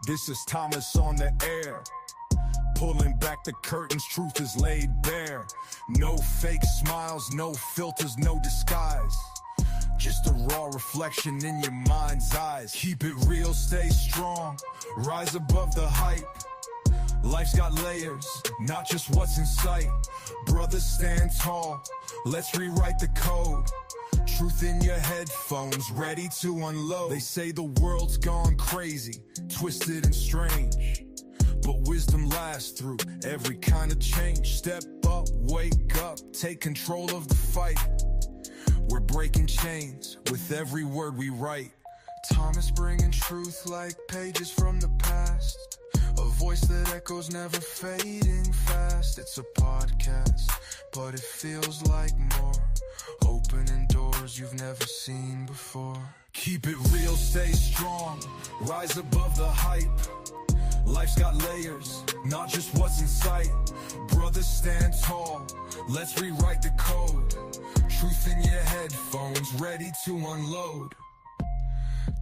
This is Thomas on the air. Pulling back the curtains, truth is laid bare. No fake smiles, no filters, no disguise. Just a raw reflection in your mind's eyes. Keep it real, stay strong, rise above the hype. Life's got layers, not just what's in sight. Brothers, stand tall, let's rewrite the code. Truth in your headphones, ready to unload. They say the world's gone crazy, twisted and strange, but wisdom lasts through every kind of change. Step up, wake up, take control of the fight. We're breaking chains with every word we write. Thomas bringing truth like pages from the past. A voice that echoes, never fading fast. It's a podcast, but it feels like more. Opening doors you've never seen before. Keep it real, stay strong, rise above the hype. Life's got layers, not just what's in sight. Brothers, stand tall, let's rewrite the code. Truth in your headphones, ready to unload.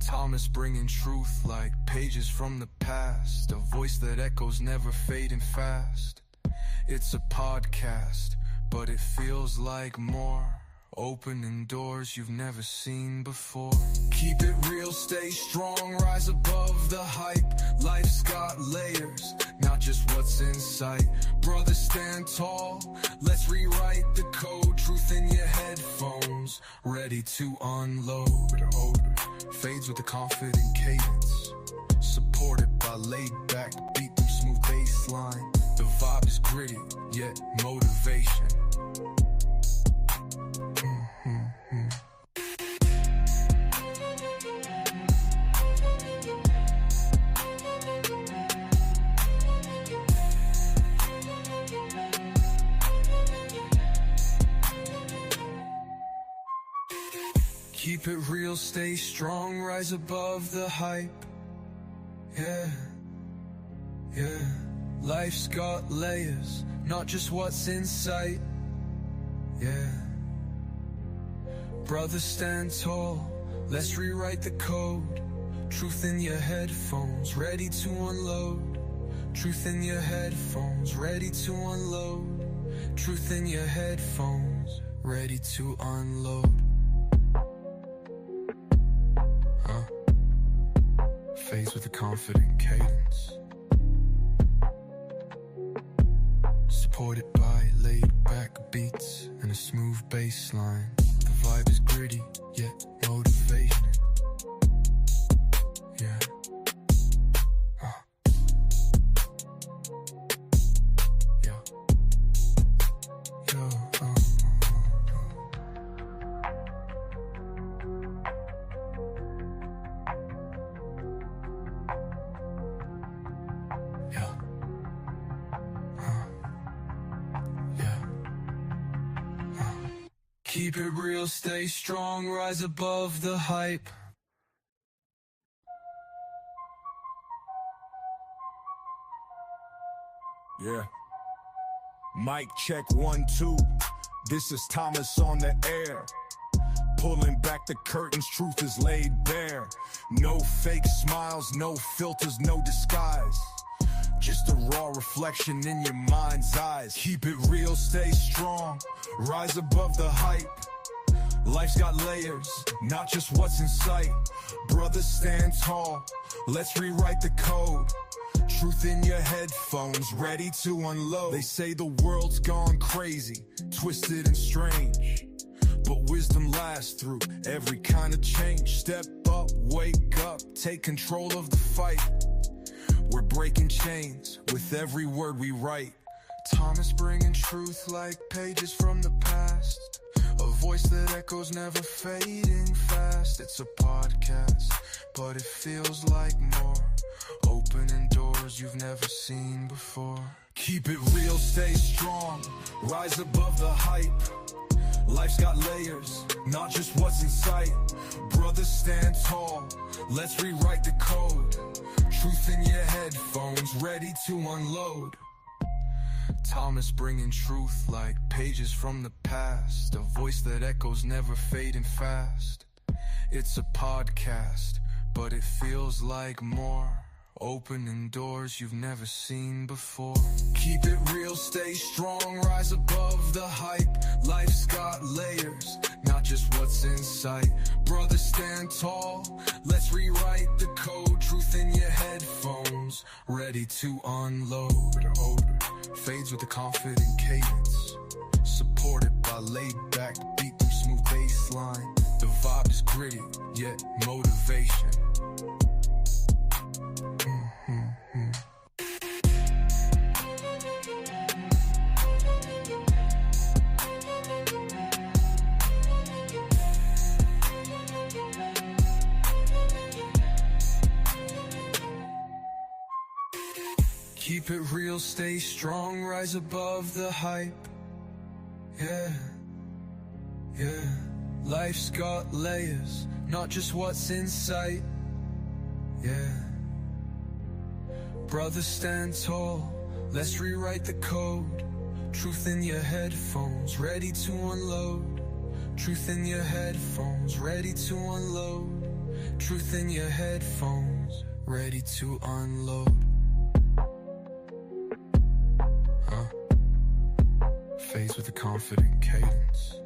Thomas bringing truth like pages from the past. A voice that echoes, never fading fast. It's a podcast, but it feels like more. Opening doors you've never seen before. Keep it real, stay strong, rise above the hype. Life's got layers, not just what's in sight. Brothers, stand tall, let's rewrite the code. Truth in your headphones, ready to unload. Fades with a confident cadence, supported by laid back beat and smooth bass line. The vibe is gritty, yet motivation. Keep it real, stay strong, rise above the hype. Yeah, yeah. Life's got layers, not just what's in sight. Yeah. Brothers, stand tall, let's rewrite the code. Truth in your headphones, ready to unload. Truth in your headphones, ready to unload. Truth in your headphones, ready to unload. Fades with a confident cadence, supported by laid back beats and a smooth bass line. The vibe is gritty, yet motivation. Yeah. Yeah. Yo. Keep it real, stay strong, rise above the hype. Yeah. Mic check 1, 2. This is Thomas on the air. Pulling back the curtains, truth is laid bare. No fake smiles, no filters, no disguise. Just a raw reflection in your mind's eyes. Keep it real, stay strong, rise above the hype. Life's got layers, not just what's in sight. Brothers, stand tall, let's rewrite the code. Truth in your headphones, ready to unload. They say the world's gone crazy, twisted and strange, but wisdom lasts through every kind of change. Step up, wake up, take control of the fight. We're breaking chains with every word we write. Thomas bringing truth like pages from the past. A voice that echoes, never fading fast. It's a podcast, but it feels like more. Opening doors you've never seen before. Keep it real, stay strong, rise above the hype. Life's got layers, not just what's in sight. Brothers, stand tall, let's rewrite the code. Truth in your headphones, ready to unload. Thomas bringing truth like pages from the past. A voice that echoes, never fading fast. It's a podcast, but it feels like more. opening doors you've never seen before. Keep it real, stay strong, rise above the hype. Life's got layers, not just what's in sight. Brother, stand tall, let's rewrite the code. Truth in your headphones, ready to unload. Fades with a confident cadence, supported by laid-back beat through smooth bass line. The vibe is gritty, yet motivation. Keep it real, stay strong, rise above the hype. Yeah, yeah. Life's got layers, not just what's in sight. Yeah. Brother, stand tall, let's rewrite the code. Truth in your headphones, ready to unload. Truth in your headphones, ready to unload. Truth in your headphones, ready to unload. Fades with a confident cadence,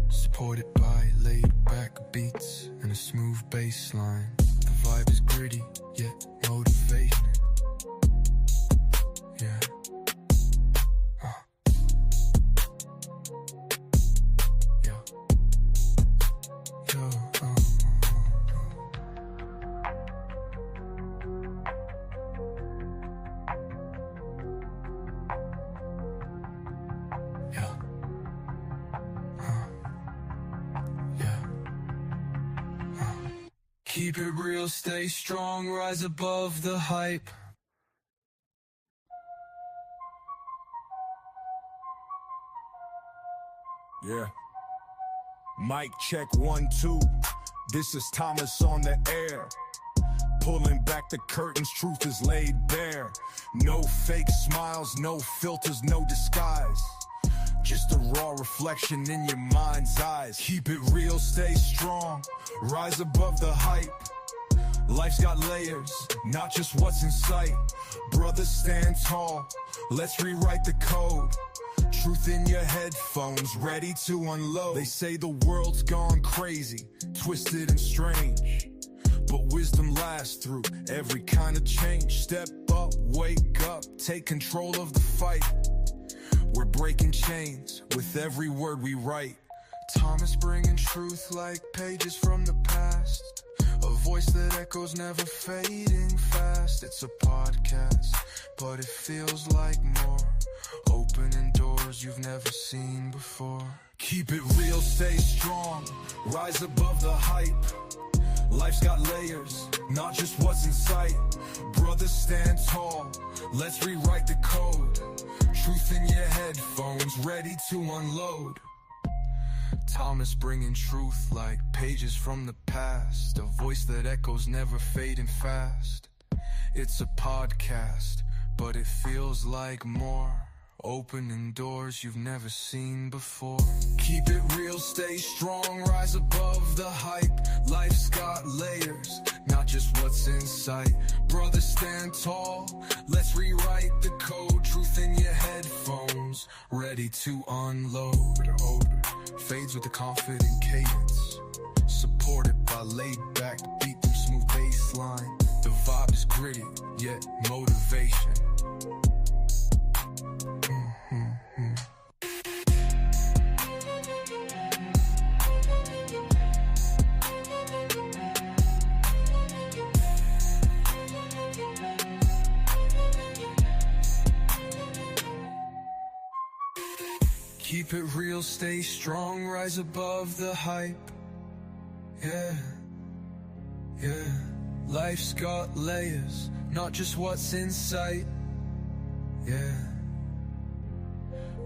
supported by laid-back beats and a smooth bass line. The vibe is gritty, yet motivation. Yeah. Yeah. Yo. Keep it real, stay strong, rise above the hype. Yeah. Mic check 1, 2. This is Thomas on the air. Pulling back the curtains, truth is laid bare. No fake smiles, no filters, no disguise. Just a raw reflection in your mind's eyes. Keep it real, stay strong, rise above the hype. Life's got layers, not just what's in sight. Brothers, stand tall, let's rewrite the code. Truth in your headphones, ready to unload. They say the world's gone crazy, twisted and strange, but wisdom lasts through every kind of change. Step up, wake up, take control of the fight. We're breaking chains with every word we write. Thomas bringing truth like pages from the past. A voice that echoes, never fading fast. It's a podcast, but it feels like more. Opening doors you've never seen before. Keep it real, stay strong, rise above the hype. Life's got layers, not just what's in sight. Brothers, stand tall, let's rewrite the code. Truth in your headphones, ready to unload. Thomas bringing truth like pages from the past. A voice that echoes, never fading fast. It's a podcast, but it feels like more. Opening doors you've never seen before. Keep it real, stay strong, rise above the hype. Life's got layers, not just what's in sight. Brothers, stand tall, let's rewrite the code. Truth in your headphones, ready to unload. Fades with a confident cadence, supported by laid-back beat through smooth bass line. The vibe is gritty, yet motivation. Keep it real, stay strong, rise above the hype. Yeah, yeah. Life's got layers, not just what's in sight. Yeah.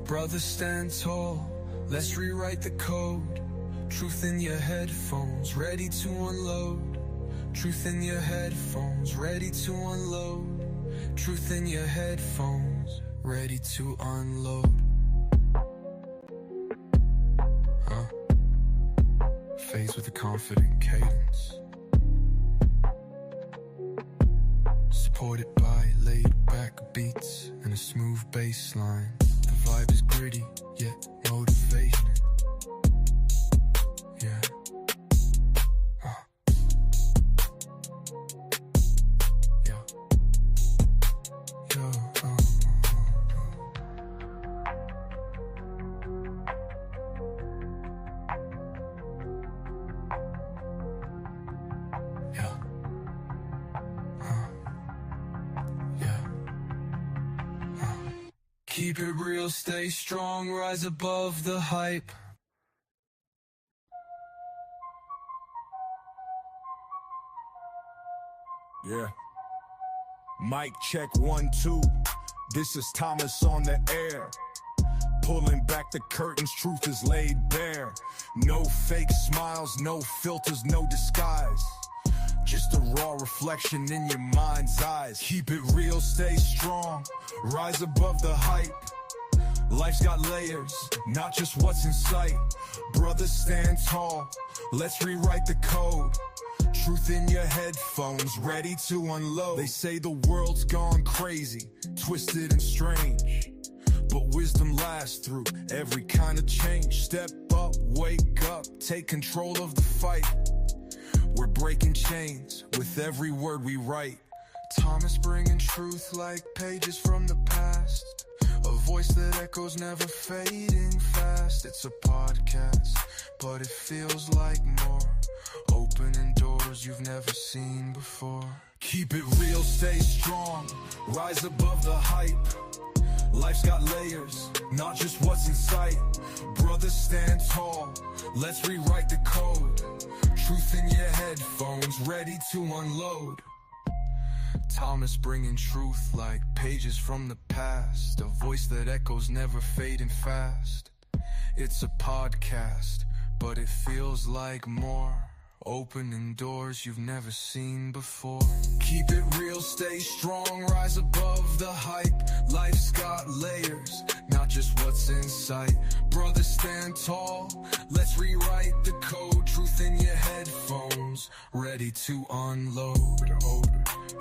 Brothers, stand tall, let's rewrite the code. Truth in your headphones, ready to unload. Truth in your headphones, ready to unload. Truth in your headphones, ready to unload. Fades with a confident cadence, Supported by laid-back beats and a smooth bass line. The vibe is gritty, yet motivating. Yeah. Yeah. Yo. Keep it real, stay strong, rise above the hype. Yeah. Mic check 1, 2. This is Thomas on the air. Pulling back the curtains, truth is laid bare. No fake smiles, no filters, no disguise. Just a raw reflection in your mind's eyes. Keep it real, stay strong, rise above the hype. Life's got layers, not just what's in sight. Brothers, stand tall, let's rewrite the code. Truth in your headphones, ready to unload. They say the world's gone crazy, twisted and strange, but wisdom lasts through every kind of change. Step up, wake up, take control of the fight. We're breaking chains with every word we write. Thomas bringing truth like pages from the past. A voice that echoes, never fading fast. It's a podcast, but it feels like more. Opening doors you've never seen before. Keep it real, stay strong, rise above the hype. Life's got layers, not just what's in sight. Brothers, stand tall, let's rewrite the code. Truth in your headphones, ready to unload. Thomas bringing truth like pages from the past. A voice that echoes, never fading fast. It's a podcast, but it feels like more. Opening doors you've never seen before. Keep it real, stay strong, rise above the hype. Life's got layers, not just what's in sight. Brothers, stand tall, let's rewrite the code. Truth in your headphones, ready to unload.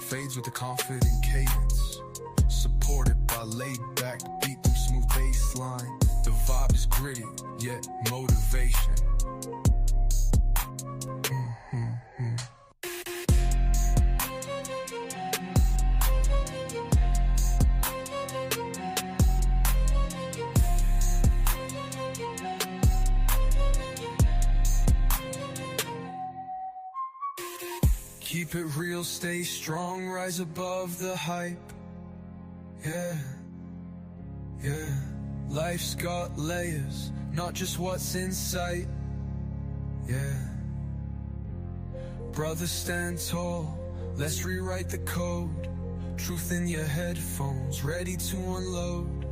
Fades with a confident cadence, supported by laid-back beat, smooth bass line. The vibe is gritty, yet motivation. Keep it real, stay strong, rise above the hype. Yeah, yeah. Life's got layers, not just what's in sight. Yeah. Brothers, stand tall, let's rewrite the code. Truth in your headphones, ready to unload.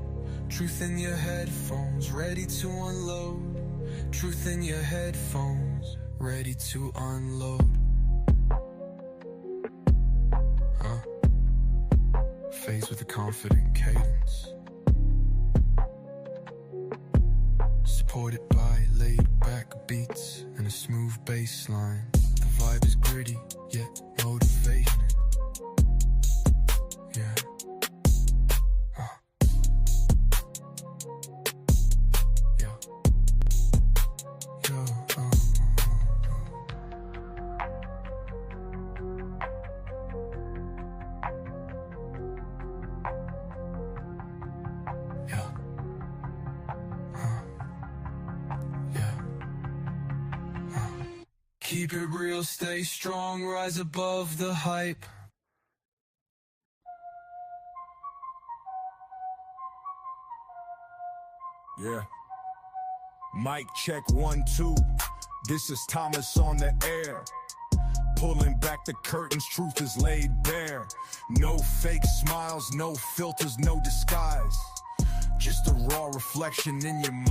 Truth in your headphones, ready to unload. Truth in your headphones, ready to unload. Fades with a confident cadence, supported by laid-back beats and a smooth bass line. The vibe is gritty, yet motivating. Yeah. Yeah. Yo. Keep it real, stay strong, rise above the hype. Yeah. Mic check 1, 2. This is Thomas on the air. Pulling back the curtains, truth is laid bare. No fake smiles, no filters, no disguise. Just a raw reflection in your mind.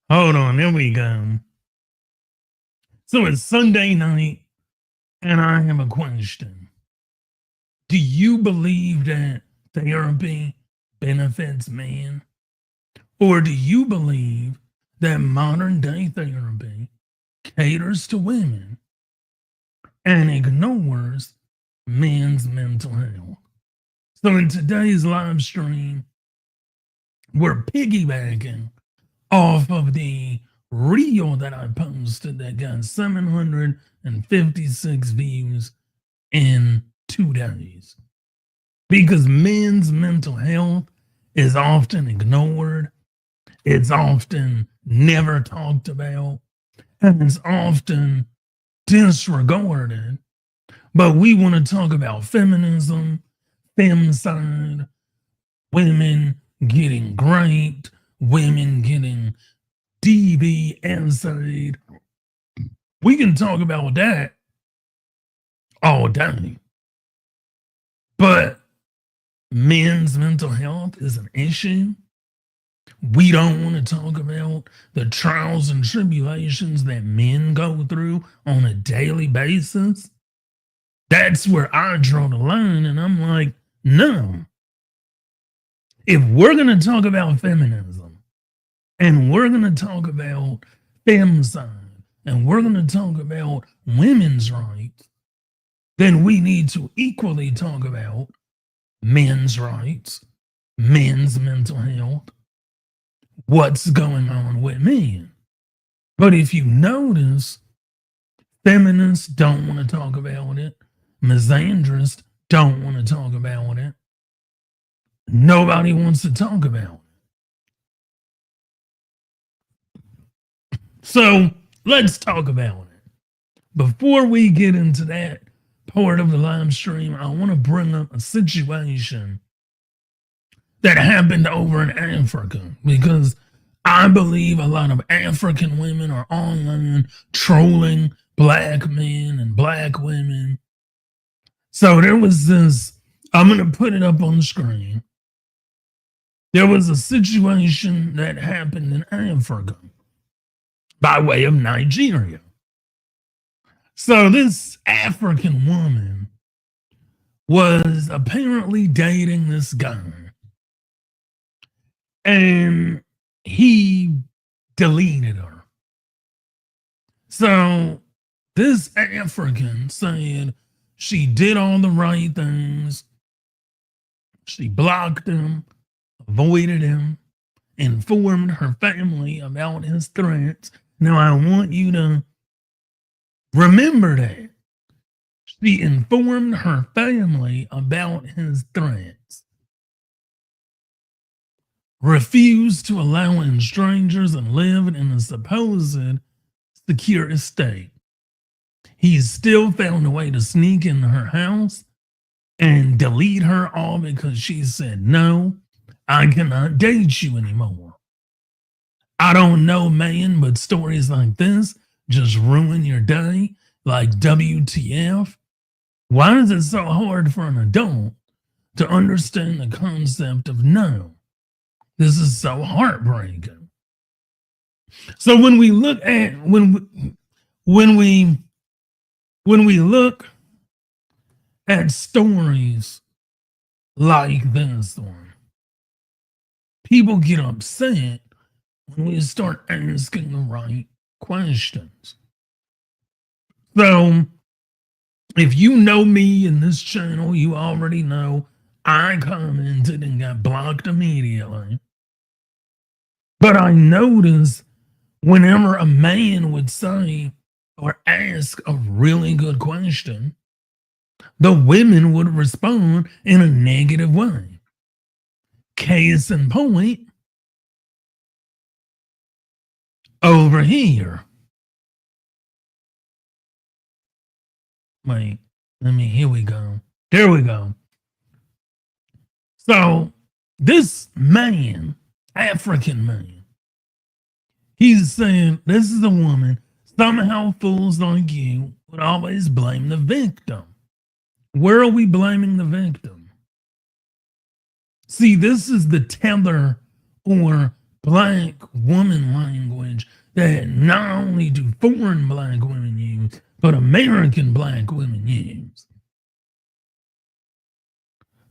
Hold on, there we go. So it's Sunday night, and I have a question. Do you believe that therapy benefits men? Or do you believe that modern day therapy caters to women and ignores men's mental health? So in today's live stream, we're piggybacking off of the reel that I posted that got 756 views in 2 days. Because men's mental health is often ignored, it's often never talked about, and it's often disregarded. But we want to talk about feminism, femicide, women getting raped, women getting DV, we can talk about that all day. But men's mental health is an issue. We don't want to talk about the trials and tribulations that men go through on a daily basis. That's where I draw the line, and I'm like, no. If we're going to talk about feminism, and we're going to talk about femicide, and we're going to talk about women's rights, then we need to equally talk about men's rights, men's mental health, what's going on with men. But if you notice, feminists don't want to talk about it, misandrists don't want to talk about it, nobody wants to talk about it. So let's talk about it. Before we get into that part of the live stream, I want to bring up a situation that happened over in Africa, because I believe a lot of African women are online trolling black men and black women. So there was this, I'm going to put it up on the screen. There was a situation that happened in Africa by way of Nigeria. So this African woman was apparently dating this guy, and he deleted her. So this African said she did all the right things. She blocked him, avoided him, informed her family about his threats. Now, I want you to remember that. She informed her family about his threats, refused to allow in strangers, and lived in a supposed secure estate. He still found a way to sneak into her house and delete her all because she said, no, I cannot date you anymore. I don't know, man, but stories like this just ruin your day, like WTF. Why is it so hard for an adult to understand the concept of no? This is so heartbreaking. So when we look at when we look at stories like this one, people get upset when we start asking the right questions. So if you know me in this channel, you already know I commented and got blocked immediately. But I noticed whenever a man would say or ask a really good question, the women would respond in a negative way. Case in point, over here. Wait, here we go. There we go. So this man, African man, he's saying this is a woman. Somehow fools like you would always blame the victim. Where are we blaming the victim? See, this is the tether or black woman language that not only do foreign black women use, but American black women use.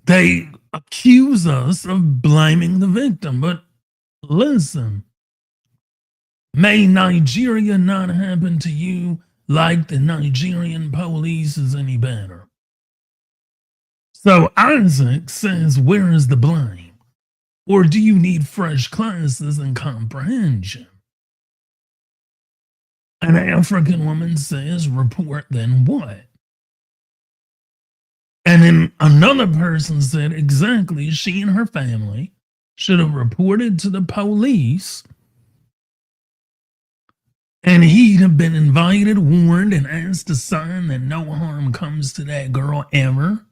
They accuse us of blaming the victim, but listen, may Nigeria not happen to you like the Nigerian police is any better. So Isaac says, where is the blame? Or do you need fresh classes in comprehension? An African woman says, report, then what? And then another person said, exactly, she and her family should have reported to the police, and he'd have been invited, warned, and asked to sign that no harm comes to that girl ever,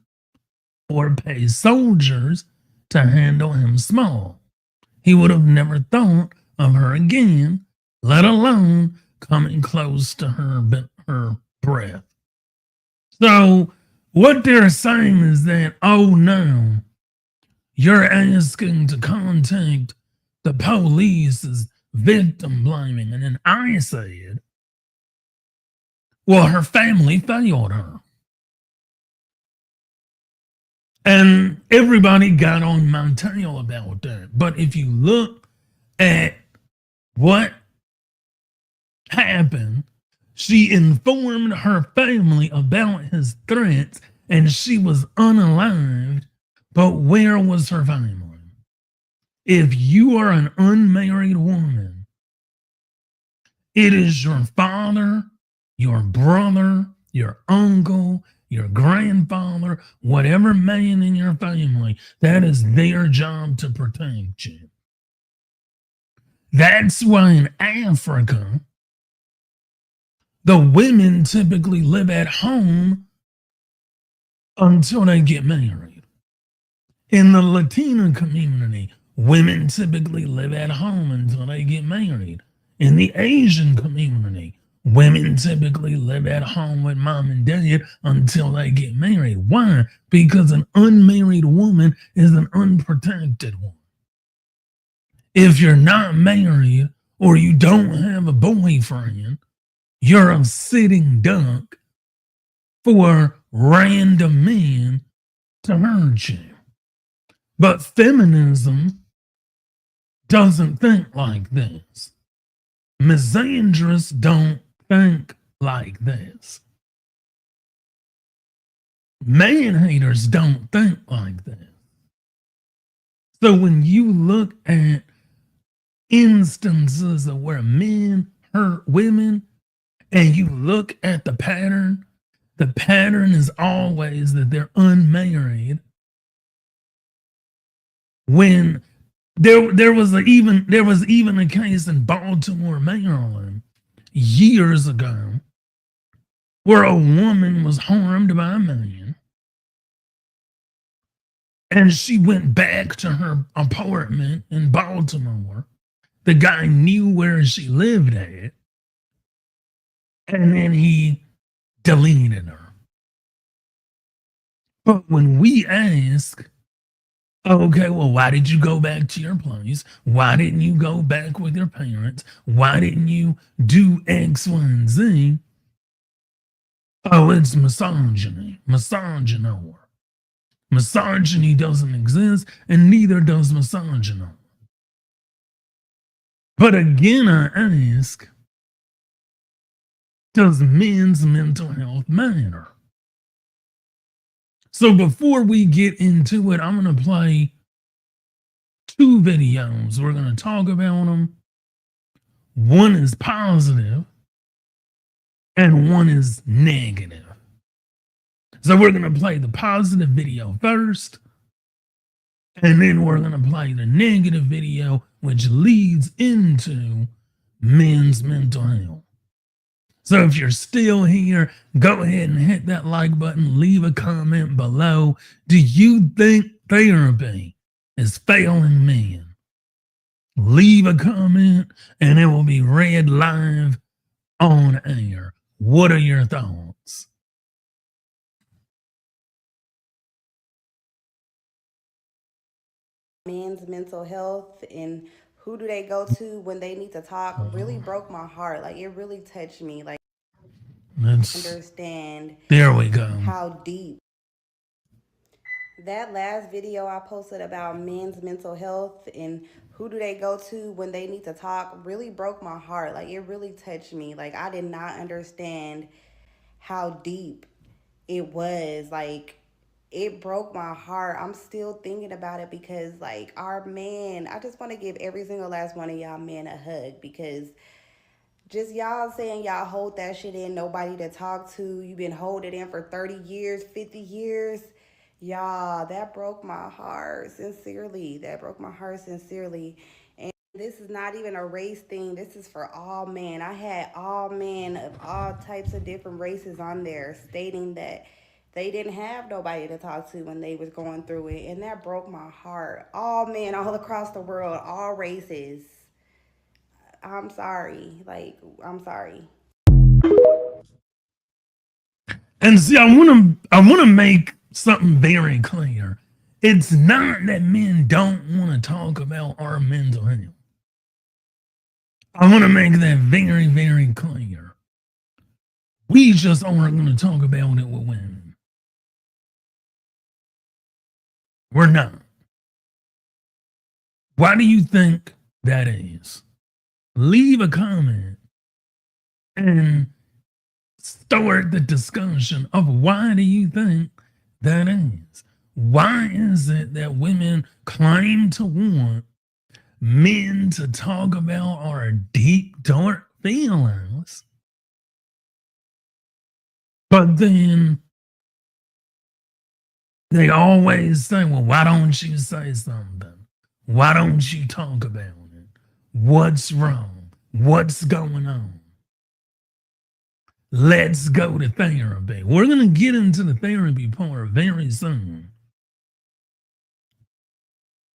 or pay soldiers to handle him small. He would have never thought of her again, let alone coming close to her breath. So what they're saying is that, oh no, you're asking to contact the police as victim blaming. And then I said, well, her family failed her. And everybody got on my tail about that. But if you look at what happened, she informed her family about his threats and she was unalived. But where was her family? If you are an unmarried woman, it is your father, your brother, your uncle, your grandfather, whatever man in your family, that is their job to protect you. That's why in Africa, the women typically live at home until they get married. In the Latino community, women typically live at home until they get married. In the Asian community, women typically live at home with mom and dad until they get married. Why? Because an unmarried woman is an unprotected woman. If you're not married or you don't have a boyfriend, you're a sitting duck for random men to hurt you. But feminism doesn't think like this. Misandrists don't think like this. Man haters don't think like this. So when you look at instances of where men hurt women and you look at the pattern is always that they're unmarried. When there was even a case in Baltimore, Maryland, years ago, where a woman was harmed by a man, and she went back to her apartment in Baltimore. The guy knew where she lived at, and then he deleted her. But when we ask, okay, well, why did you go back to your place? Why didn't you go back with your parents? Why didn't you do X, Y, and Z? Oh, it's misogyny. Misogynoir. Misogyny doesn't exist, and neither does misogyny. But again, I ask, does men's mental health matter? So before we get into it, I'm going to play 2 videos. We're going to talk about them. One is positive and one is negative. So we're going to play the positive video first, and then we're going to play the negative video, which leads into men's mental health. So if you're still here, go ahead and hit that like button, leave a comment below. Do you think therapy is failing men? Leave a comment and it will be read live on air. What are your thoughts? Men's mental health and who do they go to when they need to talk really broke my heart. Like, it really touched me. Like, That's understand there we go. how deep. That last video I posted about men's mental health and who do they go to when they need to talk really broke my heart. Like, it really touched me. Like, I did not understand how deep it was. Like, it broke my heart. I'm still thinking about it because, like, our men, I just want to give every single last one of y'all men a hug because just y'all saying y'all hold that shit in, nobody to talk to, you've been holding it in for 30 years, 50 years. Y'all, that broke my heart sincerely. That broke my heart sincerely. And this is not even a race thing. This is for all men. I had all men of all types of different races on there stating that they didn't have nobody to talk to when they was going through it. And that broke my heart. All men all across the world, all races. I'm sorry. Like, I'm sorry. And see, I wanna make something very clear. It's not that men don't want to talk about our mental health. I want to make that very, very clear. We just aren't going to talk about it with women. We're not. Why do you think that is? Leave a comment and start the discussion of why do you think that is? Why is it that women claim to want men to talk about our deep, dark feelings, but then they always say, well, why don't you say something? Why don't you talk about it? What's wrong? What's going on? Let's go to therapy. We're going to get into the therapy part very soon.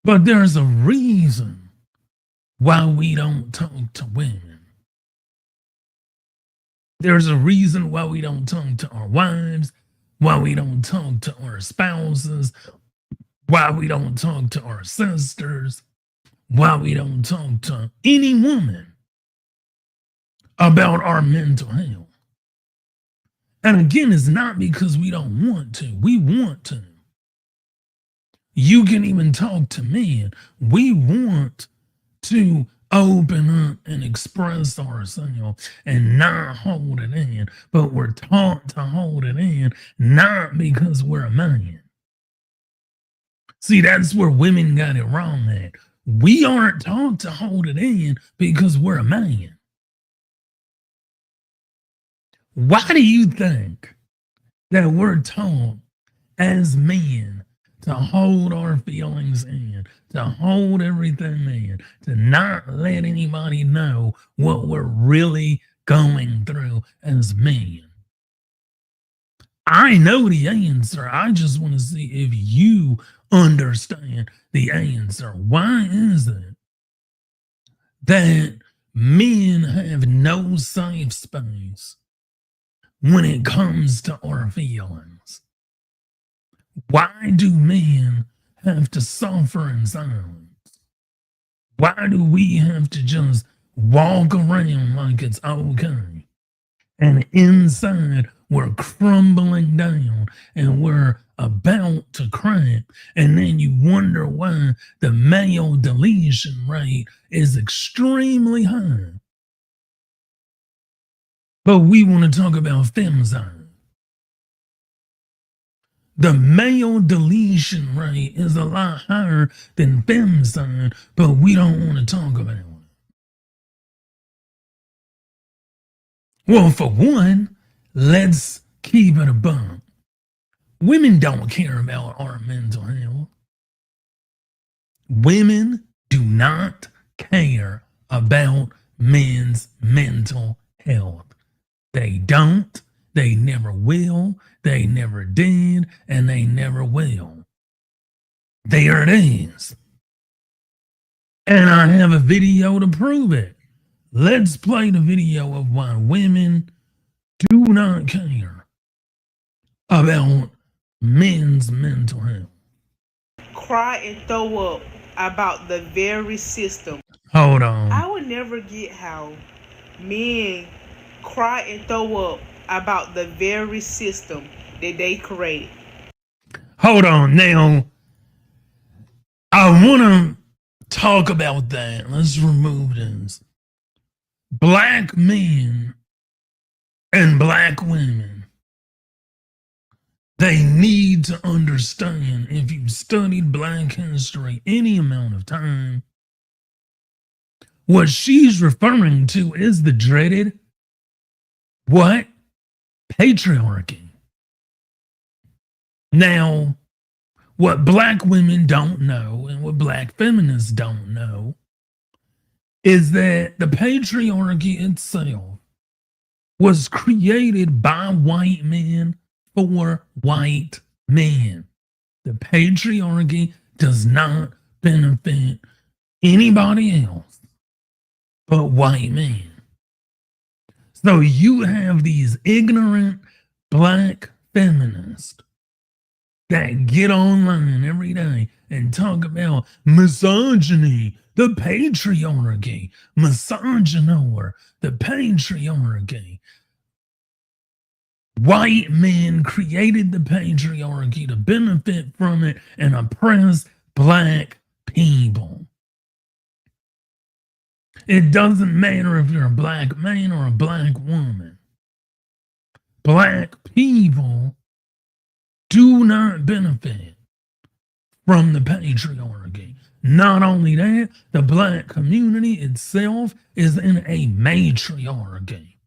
But there's a reason why we don't talk to women. There's a reason why we don't talk to our wives, why we don't talk to our spouses, why we don't talk to our sisters, why we don't talk to any woman about our mental health. And again, it's not because we don't want to. We want to. You can even talk to men. We want to open up and express ourselves and not hold it in. But we're taught to hold it in, not because we're a man. See, that's where women got it wrong at. We aren't taught to hold it in because we're a man. Why do you think that we're taught as men to hold our feelings in, to hold everything in, to not let anybody know what we're really going through as men? I know the answer. I just want to see if you understand the answer. Why is it that men have no safe space when it comes to our feelings? Why do men have to suffer in silence? Why do we have to just walk around like it's okay? And inside, we're crumbling down and we're about to crack. And then you wonder why the male deletion rate is extremely high. But we want to talk about femicide. The male deletion rate is a lot higher than femicide, but we don't want to talk about it. Well, for one, let's keep it a buck. Women don't care about our mental health. Women do not care about men's mental health. They don't, they never will, they never did, and they never will. There it is. And I have a video to prove it. Let's play the video of why women do not care about men's mental health. Cry and throw up about the very system. Hold on. I would never get how men cry and throw up about the very system that they created. Hold on. Now, I want to talk about that. Let's remove this. Black men and black women, they need to understand, if you've studied black history any amount of time, what she's referring to is the dreaded what? Patriarchy. Now, what black women don't know and what black feminists don't know is that the patriarchy itself was created by white men for white men. The patriarchy does not benefit anybody else but white men. So you have these ignorant black feminists that get online every day and talk about misogyny, the patriarchy, misogynoir, the patriarchy. White men created the patriarchy to benefit from it and oppress black people. It doesn't matter if you're a black man or a black woman. Black people do not benefit from the patriarchy. Not only that, the black community itself is in a matriarchy.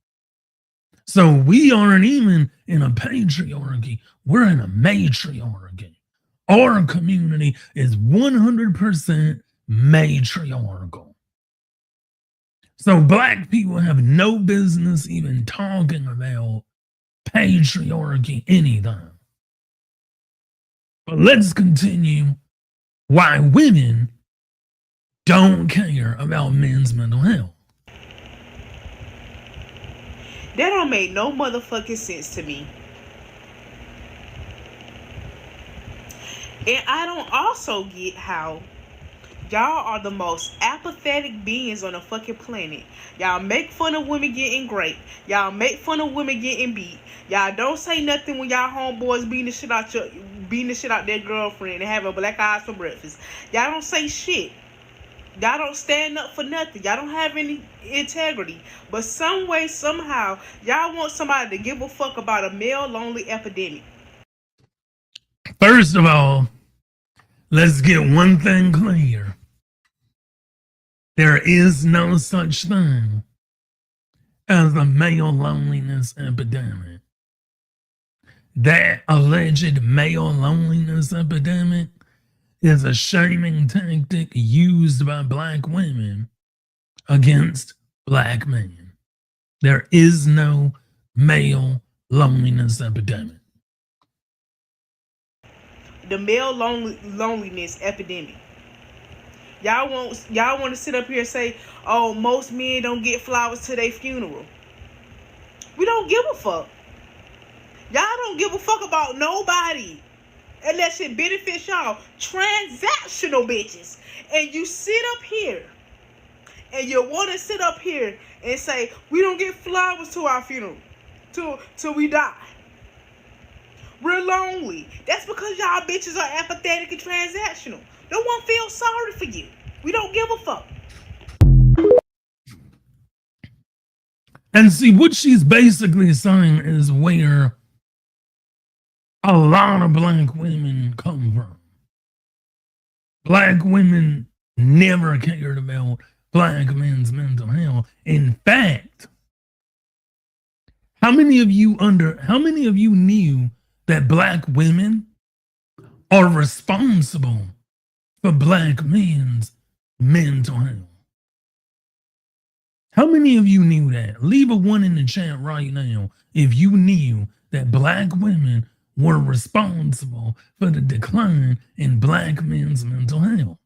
So we aren't even in a patriarchy, we're in a matriarchy. Our community is 100% matriarchal. So black people have no business even talking about patriarchy anytime. But let's continue why women don't care about men's mental health. That don't make no motherfucking sense to me. And I don't also get how y'all are the most apathetic beings on the fucking planet. Y'all make fun of women getting raped. Y'all make fun of women getting beat. Y'all don't say nothing when y'all homeboys beating the shit out their girlfriend and having black eyes for breakfast. Y'all don't say shit. Y'all don't stand up for nothing. Y'all don't have any integrity. But some way, somehow, y'all want somebody to give a fuck about a male lonely epidemic. First of all, let's get one thing clear. There is no such thing as a male loneliness epidemic. That alleged male loneliness epidemic is a shaming tactic used by black women against black men. There is no male loneliness epidemic. The male loneliness epidemic. Y'all want to sit up here and say, oh, most men don't get flowers to their funeral. We don't give a fuck. Y'all don't give a fuck about nobody unless it benefits y'all. Transactional bitches. And you sit up here and you want to sit up here and say, we don't get flowers to our funeral till we die. We're lonely. That's because y'all bitches are apathetic and transactional. No one feels sorry for you. We don't give a fuck. And see, what she's basically saying is where a lot of black women come from. Black women never cared about black men's mental health. In fact, how many of you knew that black women are responsible for black men's mental health? How many of you knew that? Leave a 1 in the chat right now if you knew that black women were responsible for the decline in black men's mental health.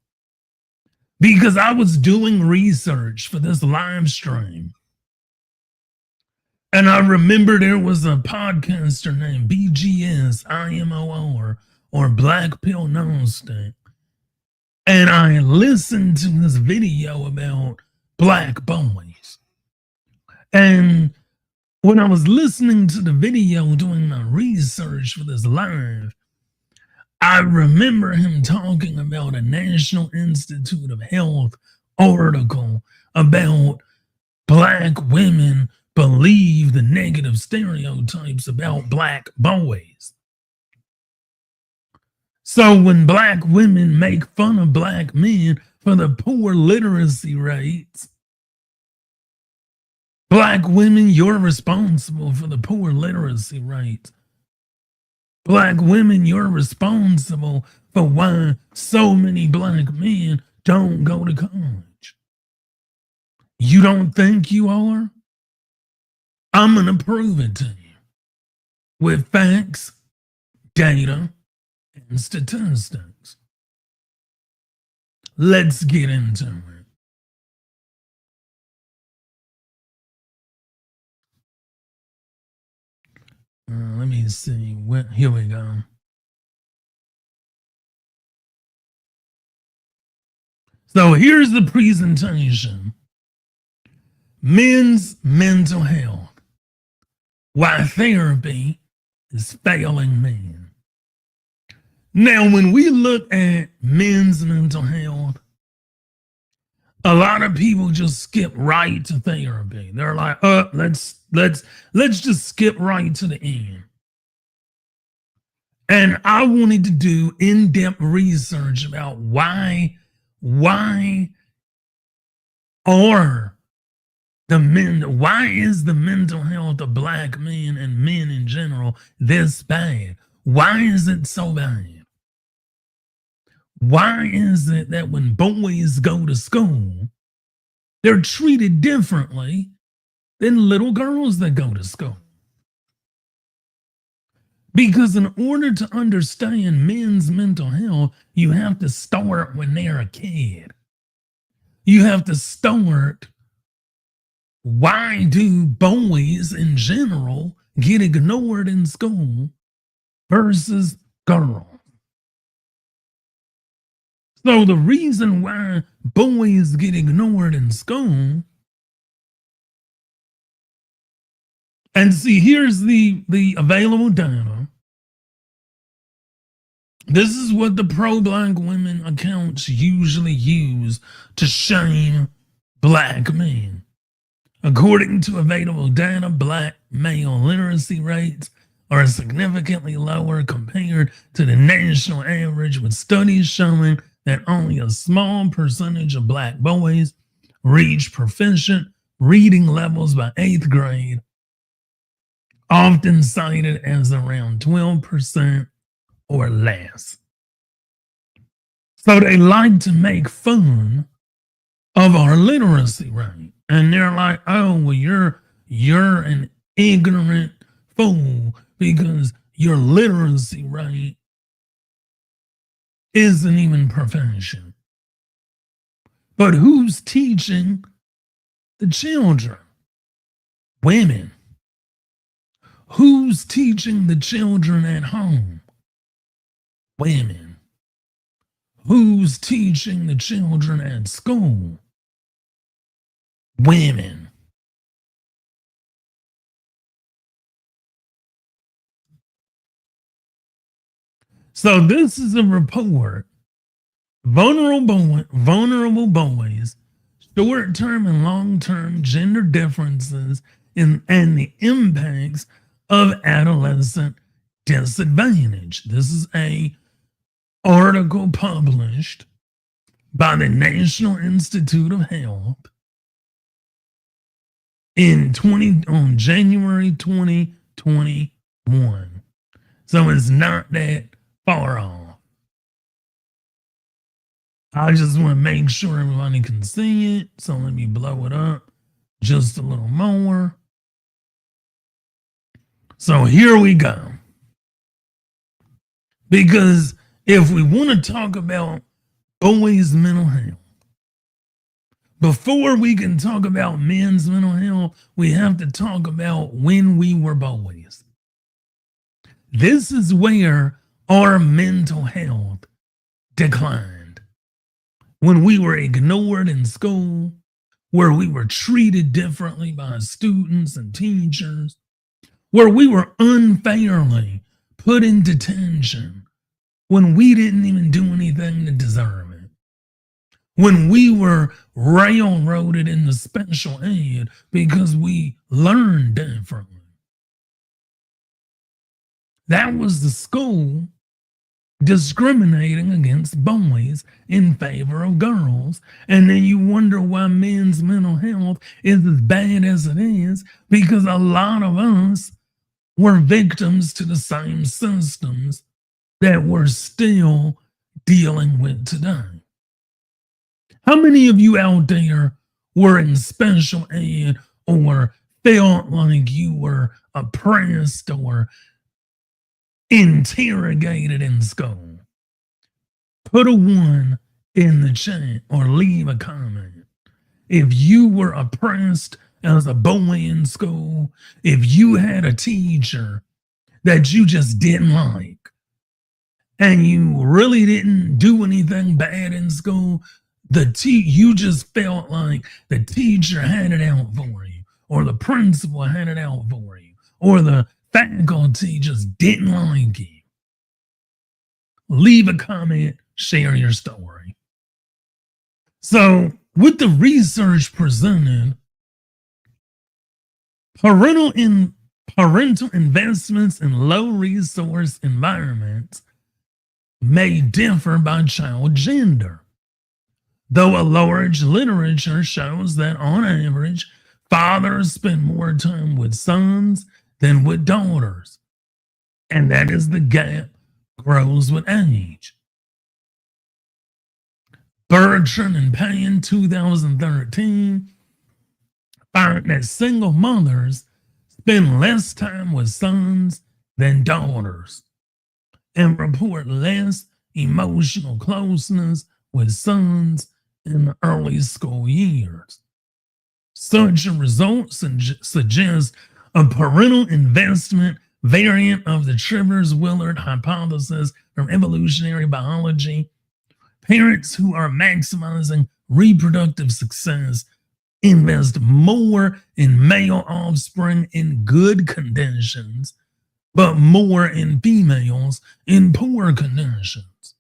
Because I was doing research for this live stream, and I remember there was a podcaster named BGS IMO or Black Pill Nonstick and I listened to this video about black boys. And when I was listening to the video doing my research for this live, I remember him talking about a National Institute of Health article about black women believe the negative stereotypes about black boys. So when black women make fun of black men for the poor literacy rates, black women, you're responsible for the poor literacy rates. Black women, you're responsible for why so many black men don't go to college. You don't think you are? I'm going to prove it to you with facts, data, and statistics. Let's get into it. Let me see. Here we go. So here's the presentation. Men's mental health. Why therapy is failing men. Now, when we look at men's mental health, a lot of people just skip right to therapy. They're like, let's just skip right to the end. And I wanted to do in-depth research about why is the mental health of black men and men in general this bad? Why is it so bad? Why is it that when boys go to school, they're treated differently than little girls that go to school? Because in order to understand men's mental health, you have to start when they're a kid. You have to start, why do boys in general get ignored in school versus girls? So the reason why boys get ignored in school, and see, here's the available data. This is what the pro-black women accounts usually use to shame black men. According to available data, black male literacy rates are significantly lower compared to the national average, with studies showing that only a small percentage of black boys reach proficient reading levels by 8th grade, often cited as around 12% or less. So they like to make fun of our literacy rate. And they're like, oh, well, you're an ignorant fool because your literacy rate isn't even proficient. But who's teaching the children? Women. Who's teaching the children at home? Women. Who's teaching the children at school? Women. So this is a report. Vulnerable boys, short-term and long-term gender differences and the impacts of adolescent disadvantage. This is a article published by the National Institute of Health on January 2021. So it's not that far off. I just want to make sure everybody can see it. So let me blow it up just a little more. So here we go. Because if we want to talk about boys' mental health, before we can talk about men's mental health, we have to talk about when we were boys. This is where our mental health declined. when we were ignored in school, where we were treated differently by students and teachers, where we were unfairly put in detention when we didn't even do anything to deserve it, when we were railroaded into special ed because we learned differently. That was the school discriminating against boys in favor of girls. And then you wonder why men's mental health is as bad as it is, because a lot of us were victims to the same systems that we're still dealing with today. How many of you out there were in special ed or felt like you were oppressed or interrogated in school? Put a 1 in the chat or leave a comment. If you were oppressed as a boy in school, if you had a teacher that you just didn't like, and you really didn't do anything bad in school, you just felt like the teacher had it out for you, or the principal had it out for you, or the faculty just didn't like you. Leave a comment, share your story. So, with the research presented, parental investments in low resource environments may differ by child gender, though a large literature shows that on average, fathers spend more time with sons than with daughters, and that is the gap grows with age. Bertrand and Payne, 2013, found that single mothers spend less time with sons than daughters and report less emotional closeness with sons in the early school years. Such a result suggests a parental investment variant of the Trivers-Willard hypothesis from evolutionary biology. Parents who are maximizing reproductive success invest more in male offspring in good conditions, but more in females in poor conditions.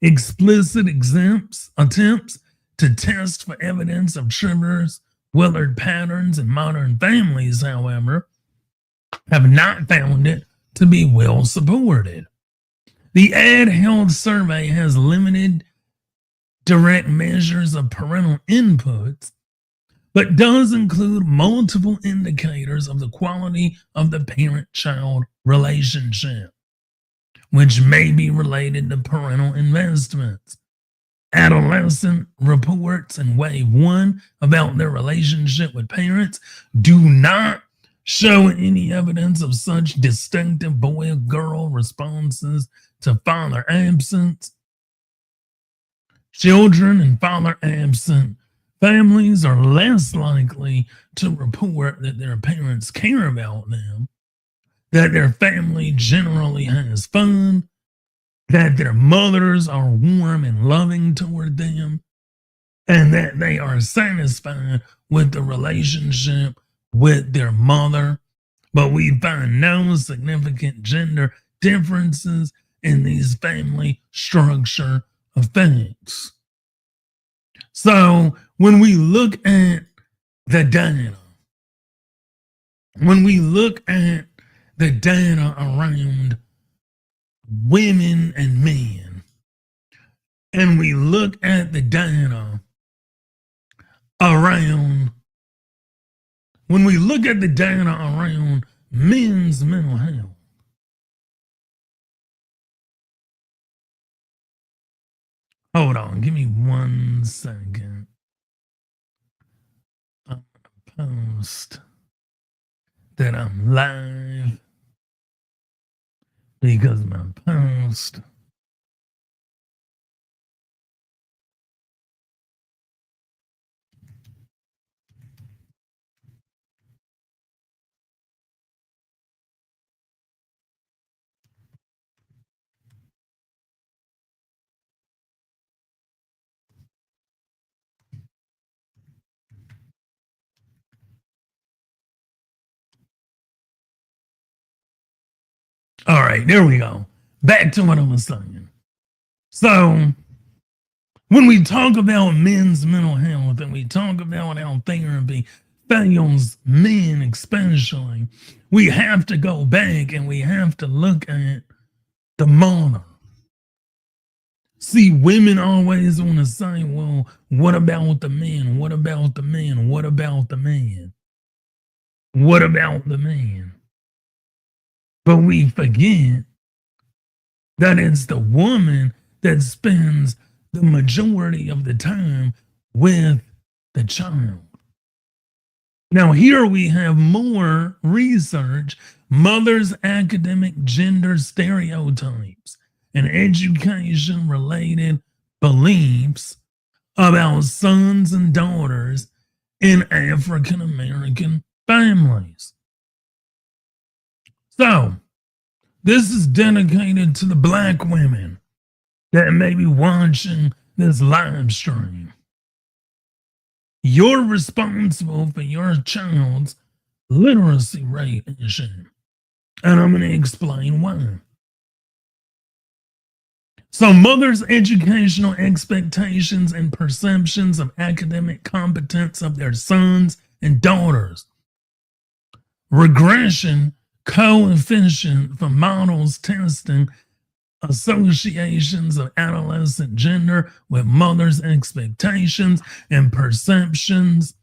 Explicit attempts to test for evidence of Trivers-Willard patterns in modern families, however, have not found it to be well supported. The Ad Health Survey has limited direct measures of parental inputs, but does include multiple indicators of the quality of the parent-child relationship, which may be related to parental investments. Adolescent reports in Wave 1 about their relationship with parents do not show any evidence of such distinctive boy-girl responses to father absence. Children in father absent families are less likely to report that their parents care about them, that their family generally has fun, that their mothers are warm and loving toward them, and that they are satisfied with the relationship with their mother. But we find no significant gender differences in these family structure effects. So when we look at the data, around women and men, and we look at the data around men's mental health. Hold on, give me 1 second. I'm gonna post that I'm live because my post All right, there we go. Back to what I was saying. So, when we talk about men's mental health and we talk about how therapy fails men, especially, we have to go back and we have to look at the mother. See, women always want to say, well, what about the men? What about the men? What about the man? What about the man? But we forget that it's the woman that spends the majority of the time with the child. Now, here we have more research, mothers' academic gender stereotypes and education related beliefs about sons and daughters in African American families. So, this is dedicated to the Black women that may be watching this live stream. You're responsible for your child's literacy rate issue. And I'm going to explain why. So, mothers' educational expectations and perceptions of academic competence of their sons and daughters. Regression coefficient for models testing associations of adolescent gender with mothers' expectations and perceptions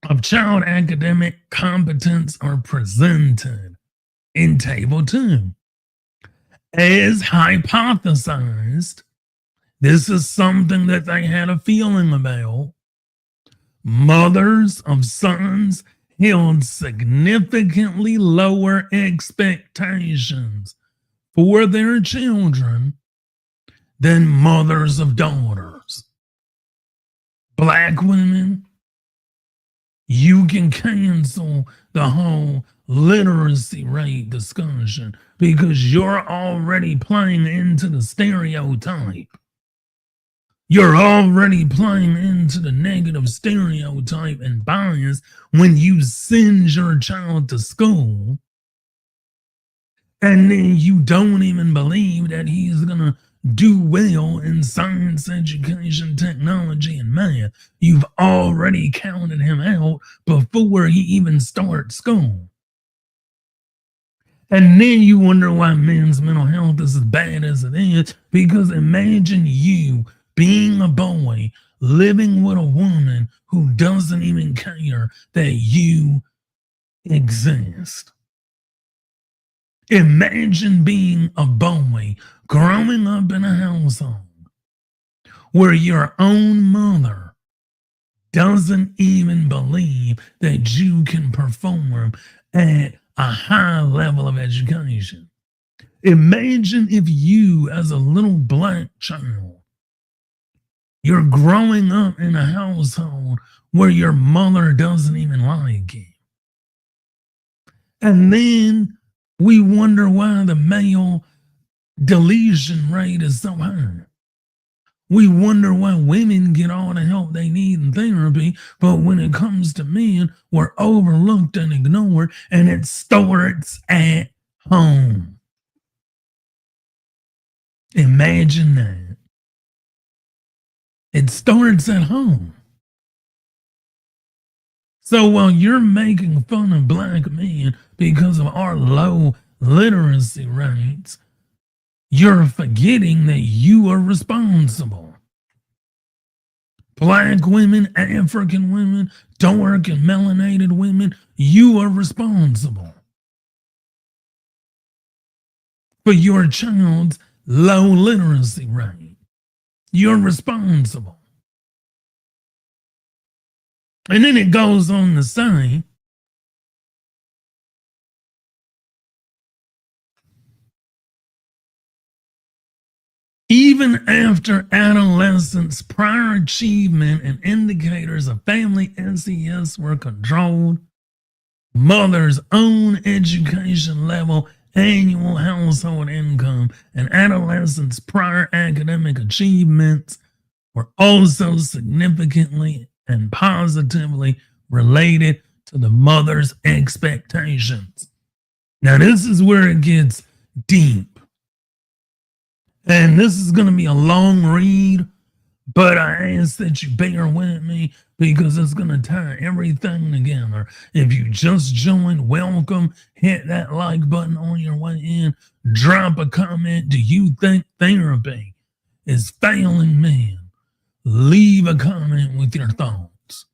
of child academic competence are presented in Table 2. As hypothesized, this is something that they had a feeling about. Mothers of sons held significantly lower expectations for their children than mothers of daughters. Black women, you can cancel the whole literacy rate discussion because you're already playing into the stereotype. You're already playing into the negative stereotype and bias when you send your child to school and then you don't even believe that he's going to do well in science, education, technology, and math. You've already counted him out before he even starts school. And then you wonder why men's mental health is as bad as it is, because imagine you being a boy living with a woman who doesn't even care that you exist. Imagine being a boy growing up in a household where your own mother doesn't even believe that you can perform at a high level of education. Imagine if you, as a little Black child, you're growing up in a household where your mother doesn't even like you. And then we wonder why the male deletion rate is so high. We wonder why women get all the help they need in therapy, but when it comes to men, we're overlooked and ignored, and it starts at home. Imagine that. It starts at home. So while you're making fun of Black men because of our low literacy rates, you're forgetting that you are responsible. Black women, African women, dark and melanated women, you are responsible for your child's low literacy rate. You're responsible. And then it goes on to say, even after adolescence, prior achievement and indicators of family SES were controlled, mother's own education level, annual household income, and adolescents' prior academic achievements were also significantly and positively related to the mother's expectations. Now, this is where it gets deep. And this is going to be a long read, but I ask that you bear with me because it's going to tie everything together. If you just joined, welcome. Hit that like button on your way in. Drop a comment. Do you think therapy is failing men? Leave a comment with your thoughts.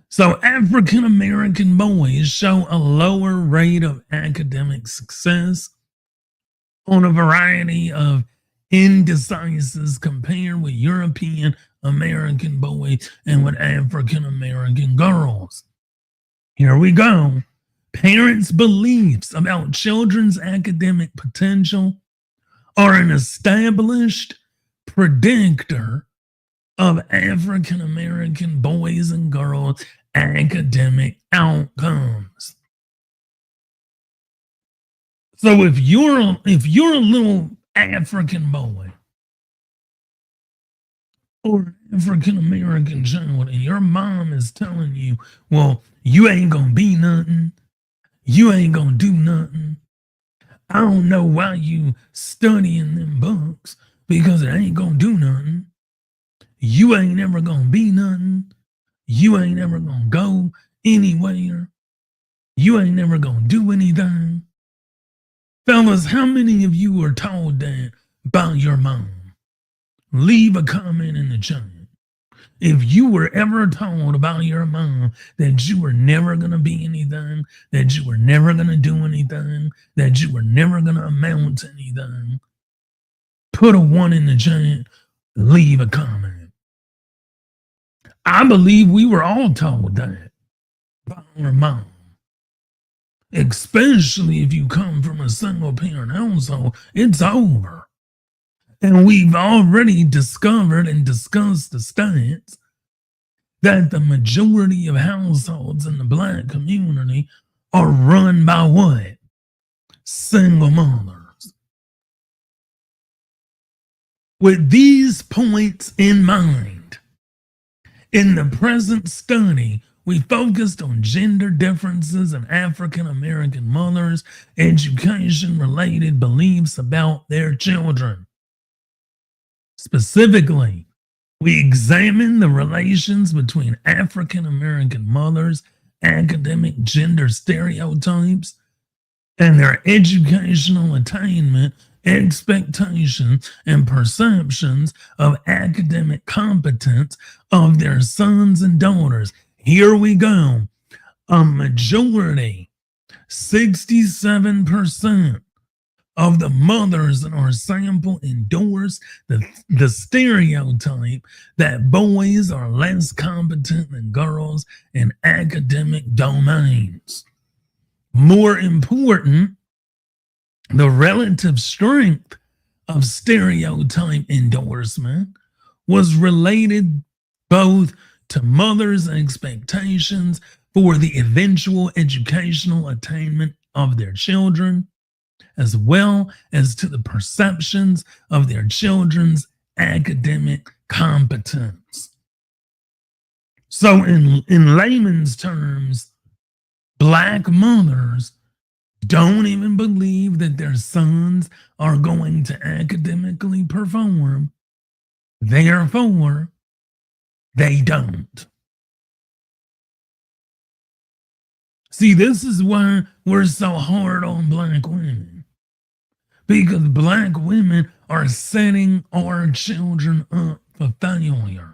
So African American boys show a lower rate of academic success on a variety of indices compared with European American boys and with African American girls. Here we go. Parents' beliefs about children's academic potential are an established predictor of African American boys and girls' academic outcomes. So if you're a little African boy or African American child and your mom is telling you, well, you ain't gonna be nothing, you ain't gonna do nothing, I don't know why you studying them books because it ain't gonna do nothing, you ain't never gonna be nothing, you ain't never gonna go anywhere, you ain't never gonna do anything. Fellas, how many of you were told that by your mom? Leave a comment in the chat. If you were ever told by your mom that you were never going to be anything, that you were never going to do anything, that you were never going to amount to anything, put a 1 in the chat, leave a comment. I believe we were all told that by our mom. Especially if you come from a single parent household, it's over. And we've already discovered and discussed the stats that the majority of households in the Black community are run by what? Single mothers. With these points in mind, in the present study, we focused on gender differences in African American mothers, education-related beliefs about their children. Specifically, we examined the relations between African American mothers' academic gender stereotypes and their educational attainment, expectations, and perceptions of academic competence of their sons and daughters. Here we go. A majority, 67% of the mothers in our sample endorse the stereotype that boys are less competent than girls in academic domains. More important, the relative strength of stereotype endorsement was related both to mothers' expectations for the eventual educational attainment of their children, as well as to the perceptions of their children's academic competence. So in layman's terms, Black mothers don't even believe that their sons are going to academically perform. Therefore, they don't. See, this is why we're so hard on Black women. Because Black women are setting our children up for failure.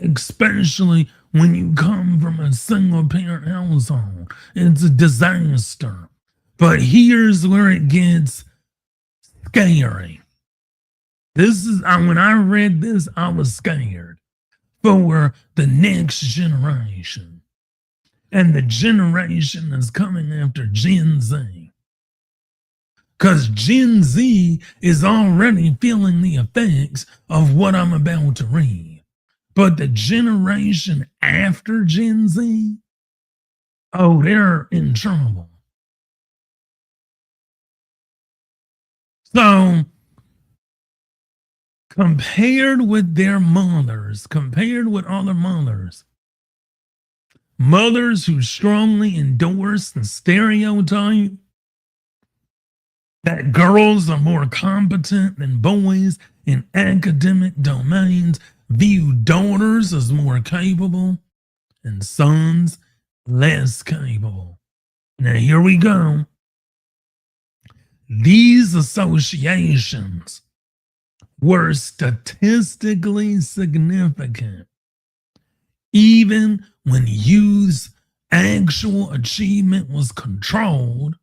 Especially when you come from a single parent household. It's a disaster. But here's where it gets scary. This is when I read this, I was scared for the next generation and the generation that's coming after Gen Z. Because Gen Z is already feeling the effects of what I'm about to read. But the generation after Gen Z, oh, they're in trouble. So, compared with their mothers, compared with other mothers, mothers who strongly endorse the stereotype that girls are more competent than boys in academic domains view daughters as more capable and sons less capable. Now, here we go. These associations were statistically significant, even when youth's actual achievement was controlled,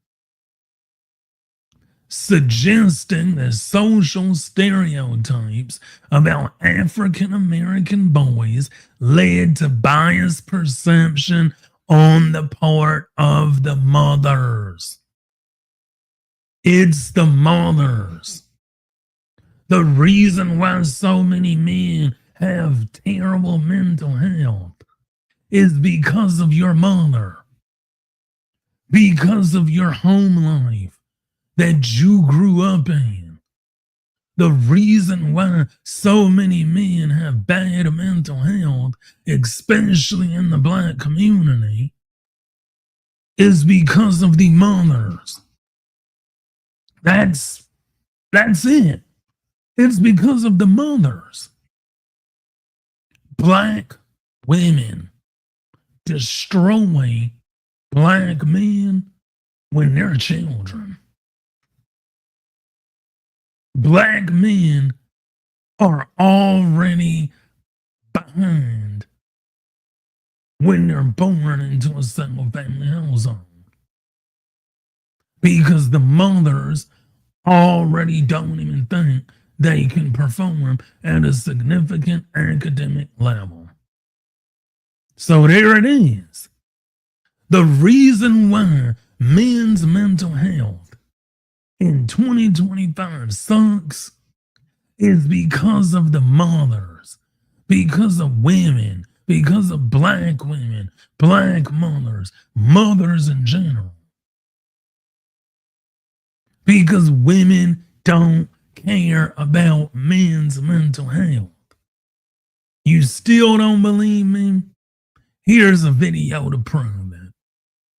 suggesting that social stereotypes about African American boys led to biased perception on the part of the mothers. It's the mothers. The reason why so many men have terrible mental health is because of your mother, because of your home life that you grew up in. The reason why so many men have bad mental health, especially in the Black community, is because of the mothers. That's it. It's because of the mothers. Black women destroy Black men when they're children. Black men are already behind when they're born into a single family household, because the mothers already don't even think they can perform at a significant academic level. So there it is. The reason why men's mental health in 2025 sucks is because of the mothers, because of women, because of Black women, Black mothers, mothers in general. Because women don't care about men's mental health. You still don't believe me? Here's a video to prove it.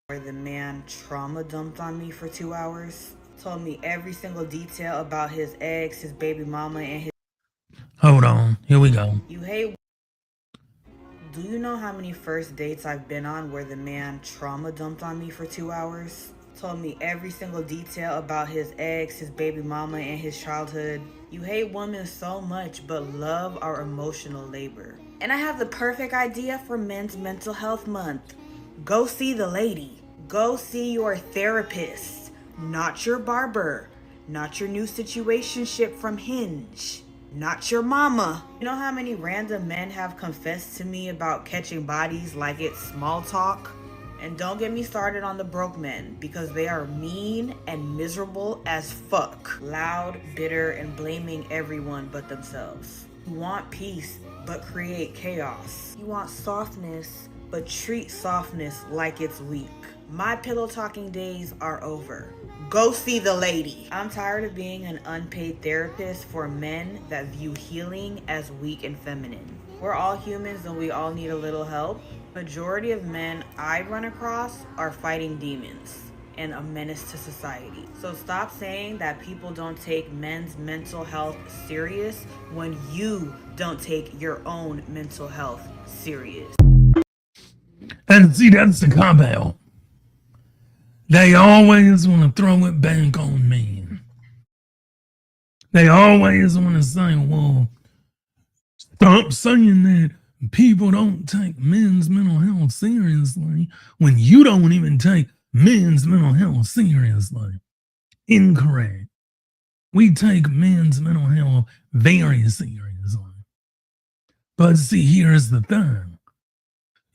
Where the man trauma dumped on me for 2 hours, told me every single detail about his ex, his baby mama, and his... Hold on, here we go. You hate... Do you know how many first dates I've been on where the man trauma dumped on me for 2 hours? Told me every single detail about his ex, his baby mama, and his childhood. You hate women so much, but love our emotional labor. And I have the perfect idea for Men's Mental Health Month. Go see the lady. Go see your therapist, not your barber, not your new situationship from Hinge, not your mama. You know how many random men have confessed to me about catching bodies like it's small talk? And don't get me started on the broke men, because they are mean and miserable as fuck. Loud, bitter, and blaming everyone but themselves. You want peace, but create chaos. You want softness, but treat softness like it's weak. My pillow talking days are over. Go see the lady. I'm tired of being an unpaid therapist for men that view healing as weak and feminine. We're all humans and we all need a little help. Majority of men I run across are fighting demons and a menace to society. So stop saying that people don't take men's mental health serious when you don't take your own mental health serious. And see, that's the cop out. They always want to throw it back on men. They always want to say, well, stop saying that people don't take men's mental health seriously when you don't even take men's mental health seriously. Incorrect. We take men's mental health very seriously. But see, here's the thing.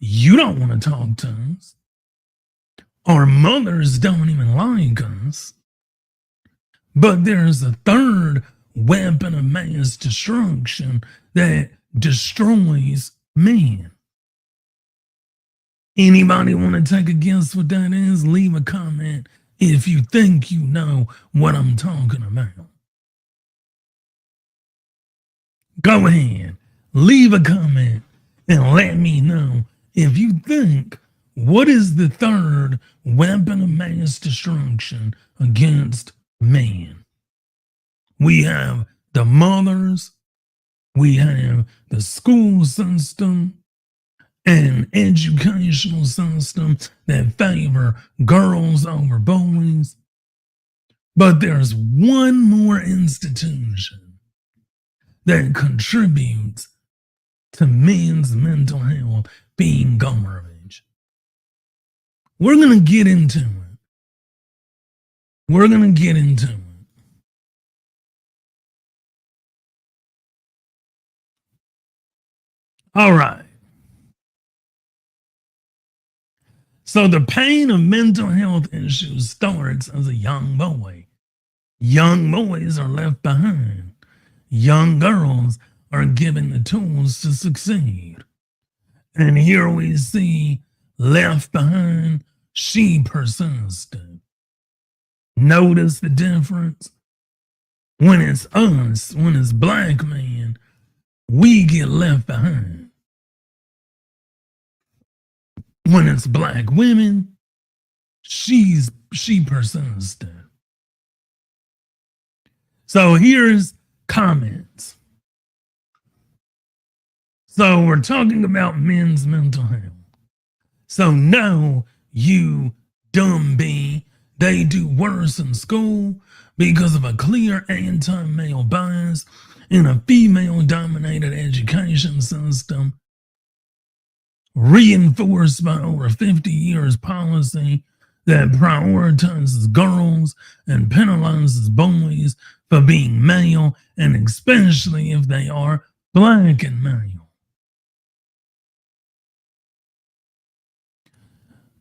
You don't want to talk to us. Our mothers don't even like us. But there's a third weapon of mass destruction that destroys men. Anybody want to take a guess what that is? Leave a comment if you think you know what I'm talking about. Go ahead, leave a comment and let me know if you think what is the third weapon of mass destruction against man? We have the mothers, we have the school system, an educational system that favor girls over boys. But there's one more institution that contributes to men's mental health being garbage. We're going to get into it. We're going to get into it. All right. So the pain of mental health issues starts as a young boy. Young boys are left behind. Young girls are given the tools to succeed. And here we see left behind, she persisted. Notice the difference? When it's us, when it's black men, we get left behind. When it's black women, she persisted. So here's comments. So we're talking about men's mental health. So no, you dumb bee, they do worse in school because of a clear anti-male bias in a female-dominated education system reinforced by over 50 years policy that prioritizes girls and penalizes boys for being male, and especially if they are black and male.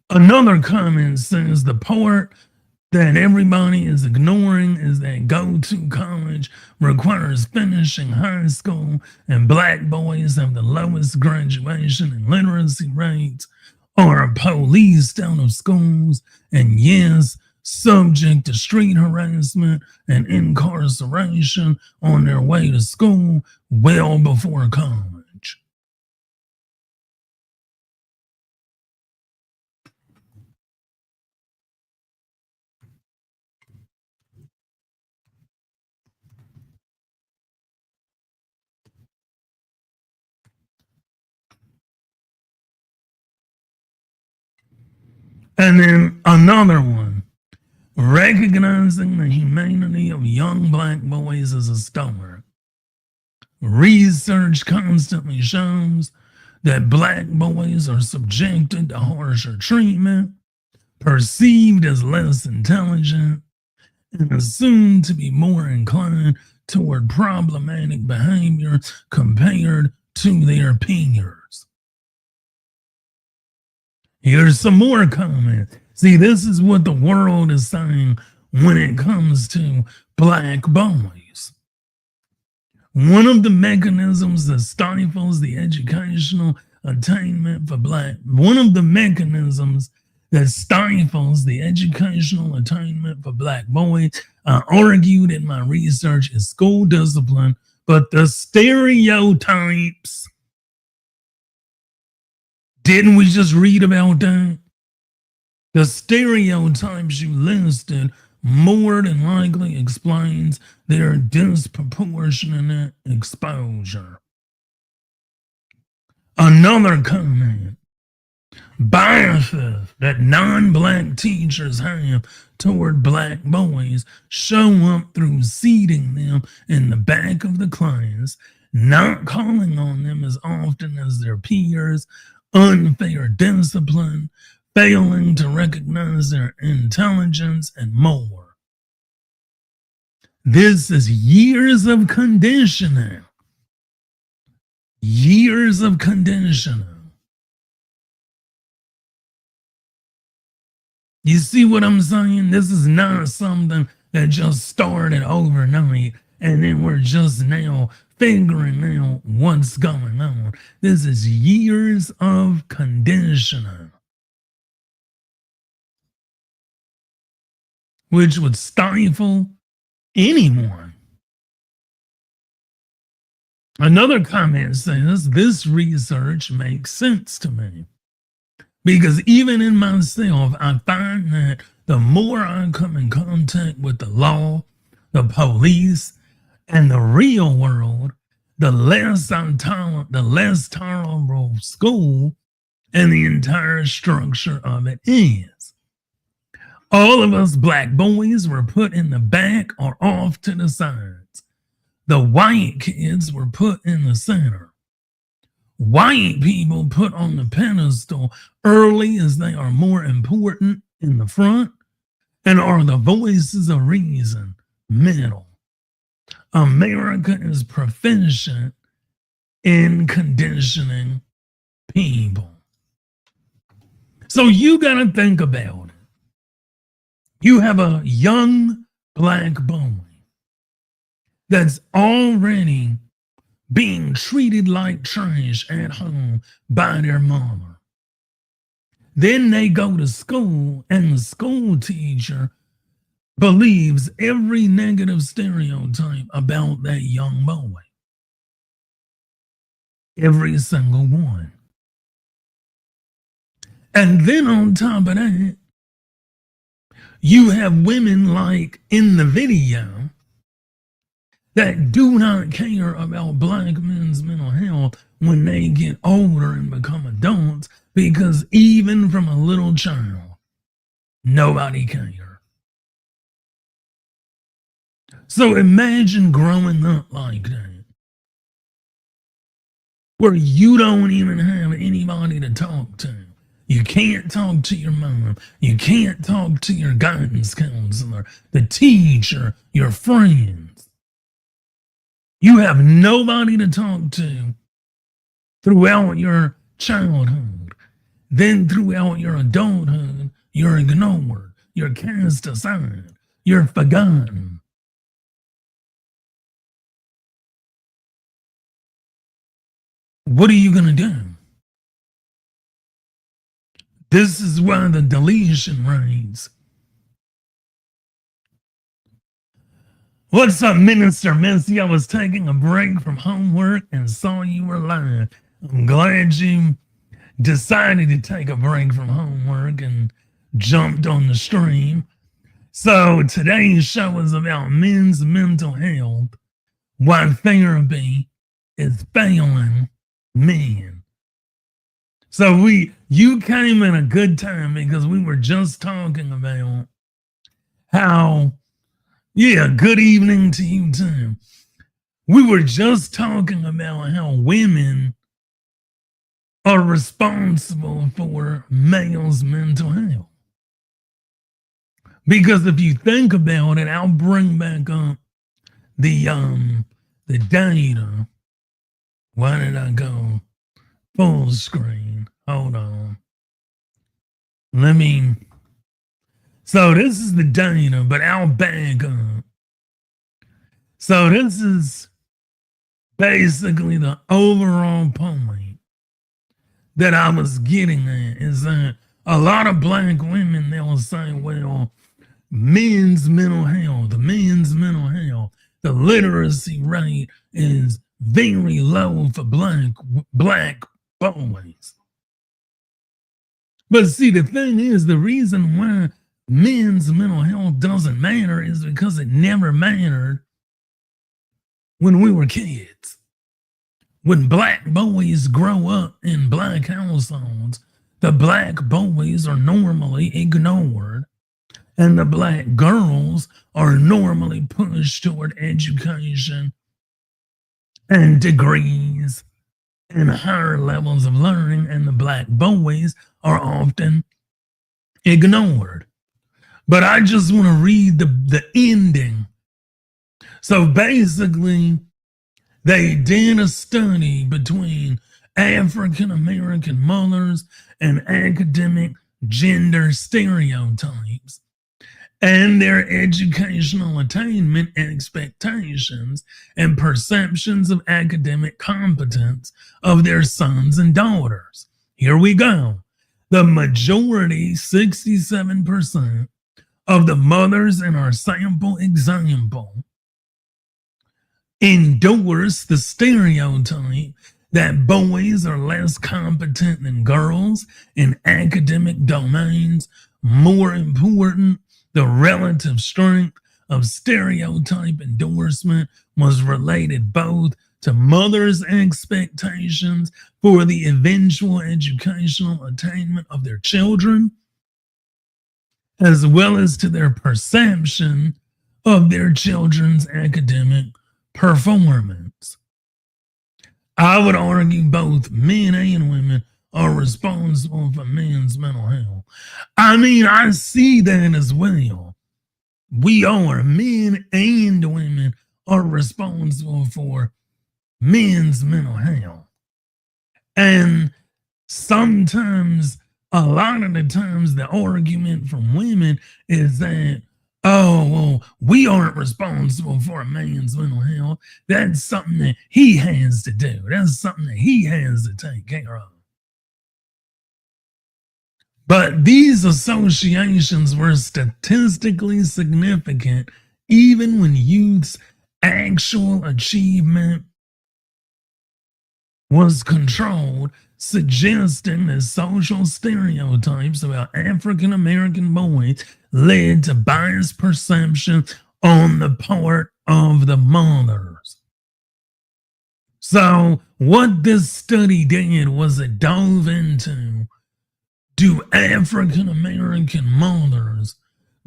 Another comment says the part that everybody is ignoring is that go-to college requires finishing high school, and black boys have the lowest graduation and literacy rates, are policed out of schools, and yes, subject to street harassment and incarceration on their way to school well before college. And then another one, recognizing the humanity of young black boys as a start. Research constantly shows that black boys are subjected to harsher treatment, perceived as less intelligent, and assumed to be more inclined toward problematic behavior compared to their peers. Here's some more comments. See, this is what the world is saying when it comes to black boys. One of the mechanisms that stifles the educational attainment for black, one of the mechanisms that stifles the educational attainment for black boys, I argued in my research, is school discipline, but the stereotypes. Didn't we just read about that? The stereotypes you listed more than likely explains their disproportionate exposure. Another comment, biases that non-black teachers have toward black boys show up through seating them in the back of the class, not calling on them as often as their peers, unfair discipline, failing to recognize their intelligence, and more. This is years of conditioning. Years of conditioning. You see what I'm saying? This is not something that just started overnight and then we're just now figuring out what's going on. This is years of conditioning, which would stifle anyone. Another comment says, this research makes sense to me. Because even in myself, I find that the more I come in contact with the law, the police, and the real world, the less tolerable school and the entire structure of it is. All of us black boys were put in the back or off to the sides. The white kids were put in the center. White people put on the pedestal early as they are more important in the front and are the voices of reason, middle. America is proficient in conditioning people. So you got to think about it. You have a young black boy that's already being treated like trash at home by their mama. Then they go to school and the school teacher believes every negative stereotype about that young boy. Every single one. And then on top of that, you have women like in the video that do not care about black men's mental health when they get older and become adults, because even from a little child, nobody cares. So imagine growing up like that, where you don't even have anybody to talk to. You can't talk to your mom. You can't talk to your guidance counselor, the teacher, your friends. You have nobody to talk to throughout your childhood. Then throughout your adulthood, you're ignored. You're cast aside. You're forgotten. What are you going to do? This is why the deletion rates. What's up, Minister Missy? I was taking a break from homework and saw you were live. I'm glad you decided to take a break from homework and jumped on the stream. So today's show is about men's mental health, why therapy is failing men. So you came in a good time because we were just talking about how, good evening to you too. We were just talking about how women are responsible for males' mental health. Because if you think about it, I'll bring back up the data. Why did I go full screen? Hold on. So this is the data, but I'll back up. So this is basically the overall point that I was getting at, is that a lot of black women, they'll say, well, men's mental health, the literacy rate is very low for black boys. But see, the thing is, the reason why men's mental health doesn't matter is because it never mattered when we were kids. When black boys grow up in black households, the black boys are normally ignored, and the black girls are normally pushed toward education and degrees and higher levels of learning, and the black boys are often ignored. But I just want to read the ending. So basically, they did a study between African American mothers and academic gender stereotypes and their educational attainment expectations and perceptions of academic competence of their sons and daughters. Here we go. The majority, 67%, of the mothers in our sample example endorse the stereotype that boys are less competent than girls in academic domains. More important, the relative strength of stereotype endorsement was related both to mothers' expectations for the eventual educational attainment of their children, as well as to their perception of their children's academic performance. I would argue both men and women are responsible for men's mental health. I mean, I see that as well. We are, men and women are responsible for men's mental health. And sometimes, a lot of the times, the argument from women is that, oh, well, we aren't responsible for a man's mental health. That's something that he has to do. That's something that he has to take care of. But these associations were statistically significant even when youth's actual achievement was controlled, suggesting that social stereotypes about African American boys led to biased perception on the part of the mothers. So, what this study did was it dove into, do African American mothers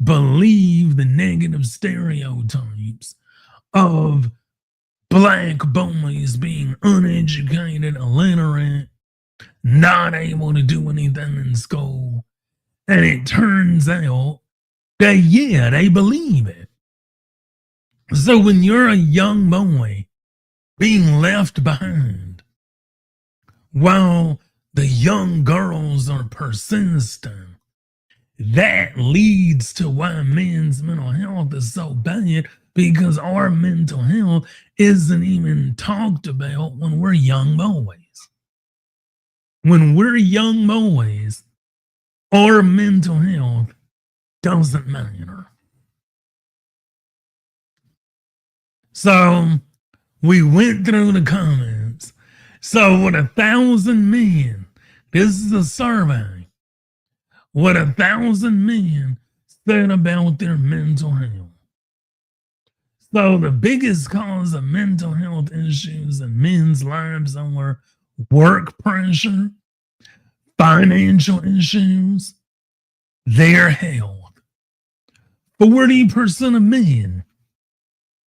believe the negative stereotypes of Black boys being uneducated, illiterate, not able to do anything in school? And it turns out that, yeah, they believe it. So when you're a young boy being left behind while the young girls are persistent, that leads to why men's mental health is so bad, because our mental health isn't even talked about when we're young boys. When we're young boys, our mental health doesn't matter. So we went through the comments. So what 1,000 men, this is a survey, what 1,000 men said about their mental health. So the biggest cause of mental health issues in men's lives are work pressure, financial issues, their health. 40% of men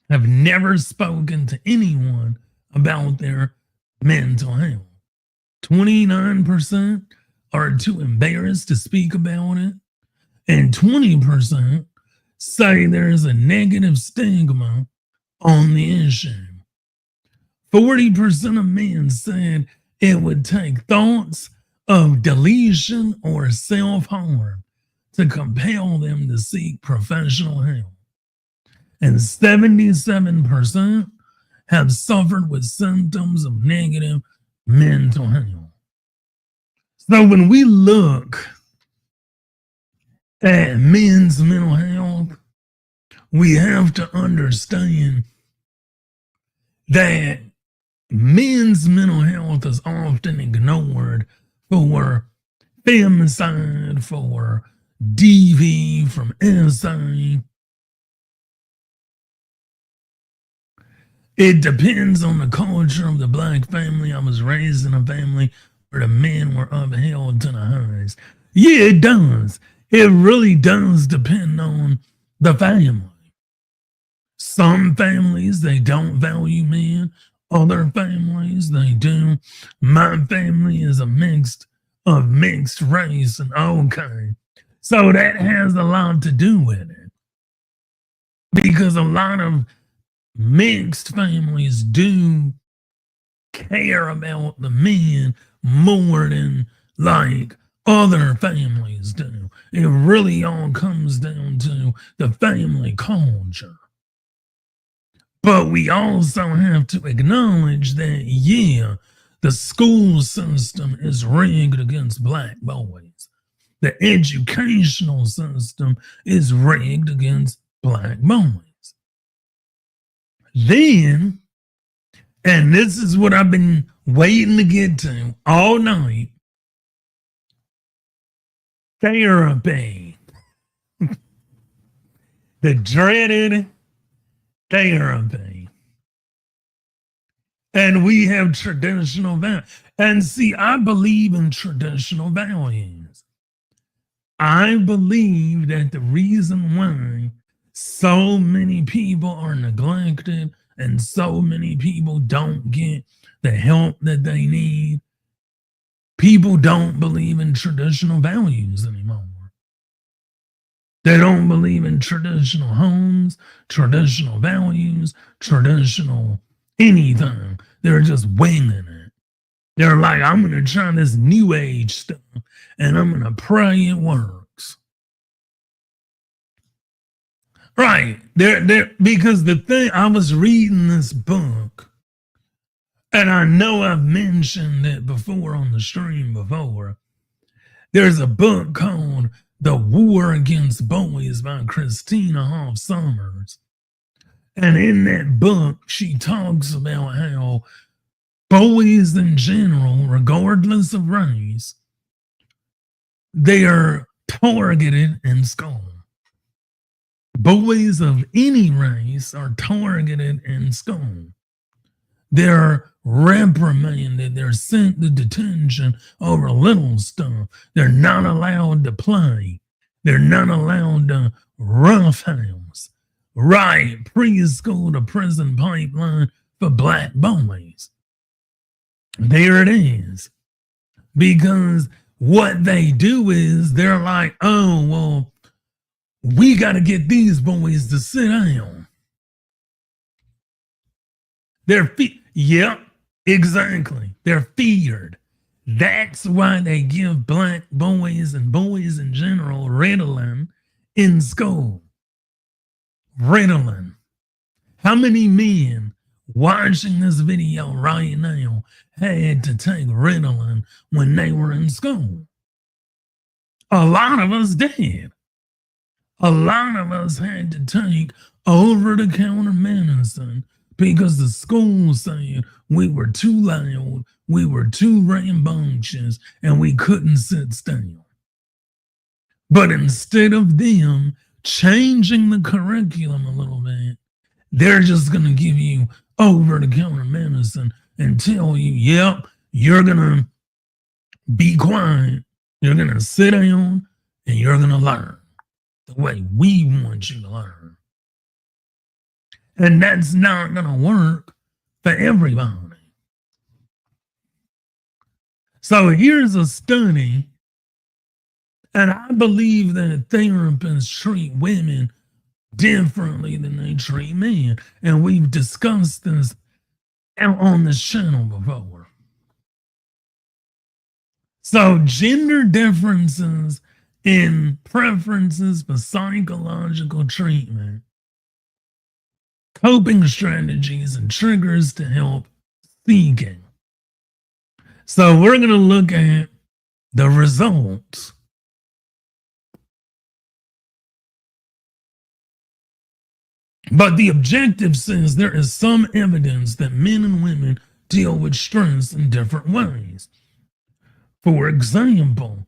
have never spoken to anyone about their mental health. 29% are too embarrassed to speak about it. And 20% say there's a negative stigma on the issue. 40% of men said it would take thoughts of deletion or self-harm to compel them to seek professional help. And 77% have suffered with symptoms of negative mental health. So when we look at men's mental health, we have to understand that men's mental health is often ignored for femicide, for DV from SA. It depends on the culture of the Black family. I was raised in a family where the men were upheld to the highest. Yeah, it does. It really does depend on the family. Some families, they don't value men. Other families, they do. My family is mixed race, and okay. So that has a lot to do with it. Because a lot of mixed families do care about the men more than like other families do. It really all comes down to the family culture. But we also have to acknowledge that, yeah, the school system is rigged against Black boys. The educational system is rigged against Black boys. Then, and this is what I've been waiting to get to all night. Therapy. The dreaded therapy. And we have traditional values. And see, I believe in traditional values. I believe that the reason why so many people are neglected and so many people don't get the help that they need, people don't believe in traditional values anymore. They don't believe in traditional homes, traditional values, traditional anything. They're just winging it. They're like, I'm going to try this new age stuff and I'm going to pray it works. Right. Because the thing, I was reading this book, and I know I've mentioned it before on the stream before. There's a book called The War Against Boys by Christina Hoff Sommers. And in that book, she talks about how boys in general, regardless of race, they are targeted in school. Boys of any race are targeted in school. They're reprimanded. They're sent to detention over little stuff. They're not allowed to play. They're not allowed to roughhouse. Right, preschool to prison pipeline for black boys. There it is. Because what they do is they're like, oh, well, we got to get these boys to sit down. Yep, exactly. They're feared. That's why they give black boys and boys in general Ritalin in school. Ritalin. How many men watching this video right now had to take Ritalin when they were in school? A lot of us did. A lot of us had to take over-the-counter medicine because the school said we were too loud, we were too rambunctious, and we couldn't sit still. But instead of them changing the curriculum a little bit, they're just going to give you over-the-counter medicine and tell you, yep, you're going to be quiet, you're going to sit down, and you're going to learn the way we want you to learn. And that's not going to work for everybody. So here's a study, and I believe that therapists treat women differently than they treat men. And we've discussed this on this channel before. So gender differences in preferences for psychological treatment, coping strategies, and triggers to help seeking. So we're going to look at the results. But the objective says there is some evidence that men and women deal with stress in different ways. For example,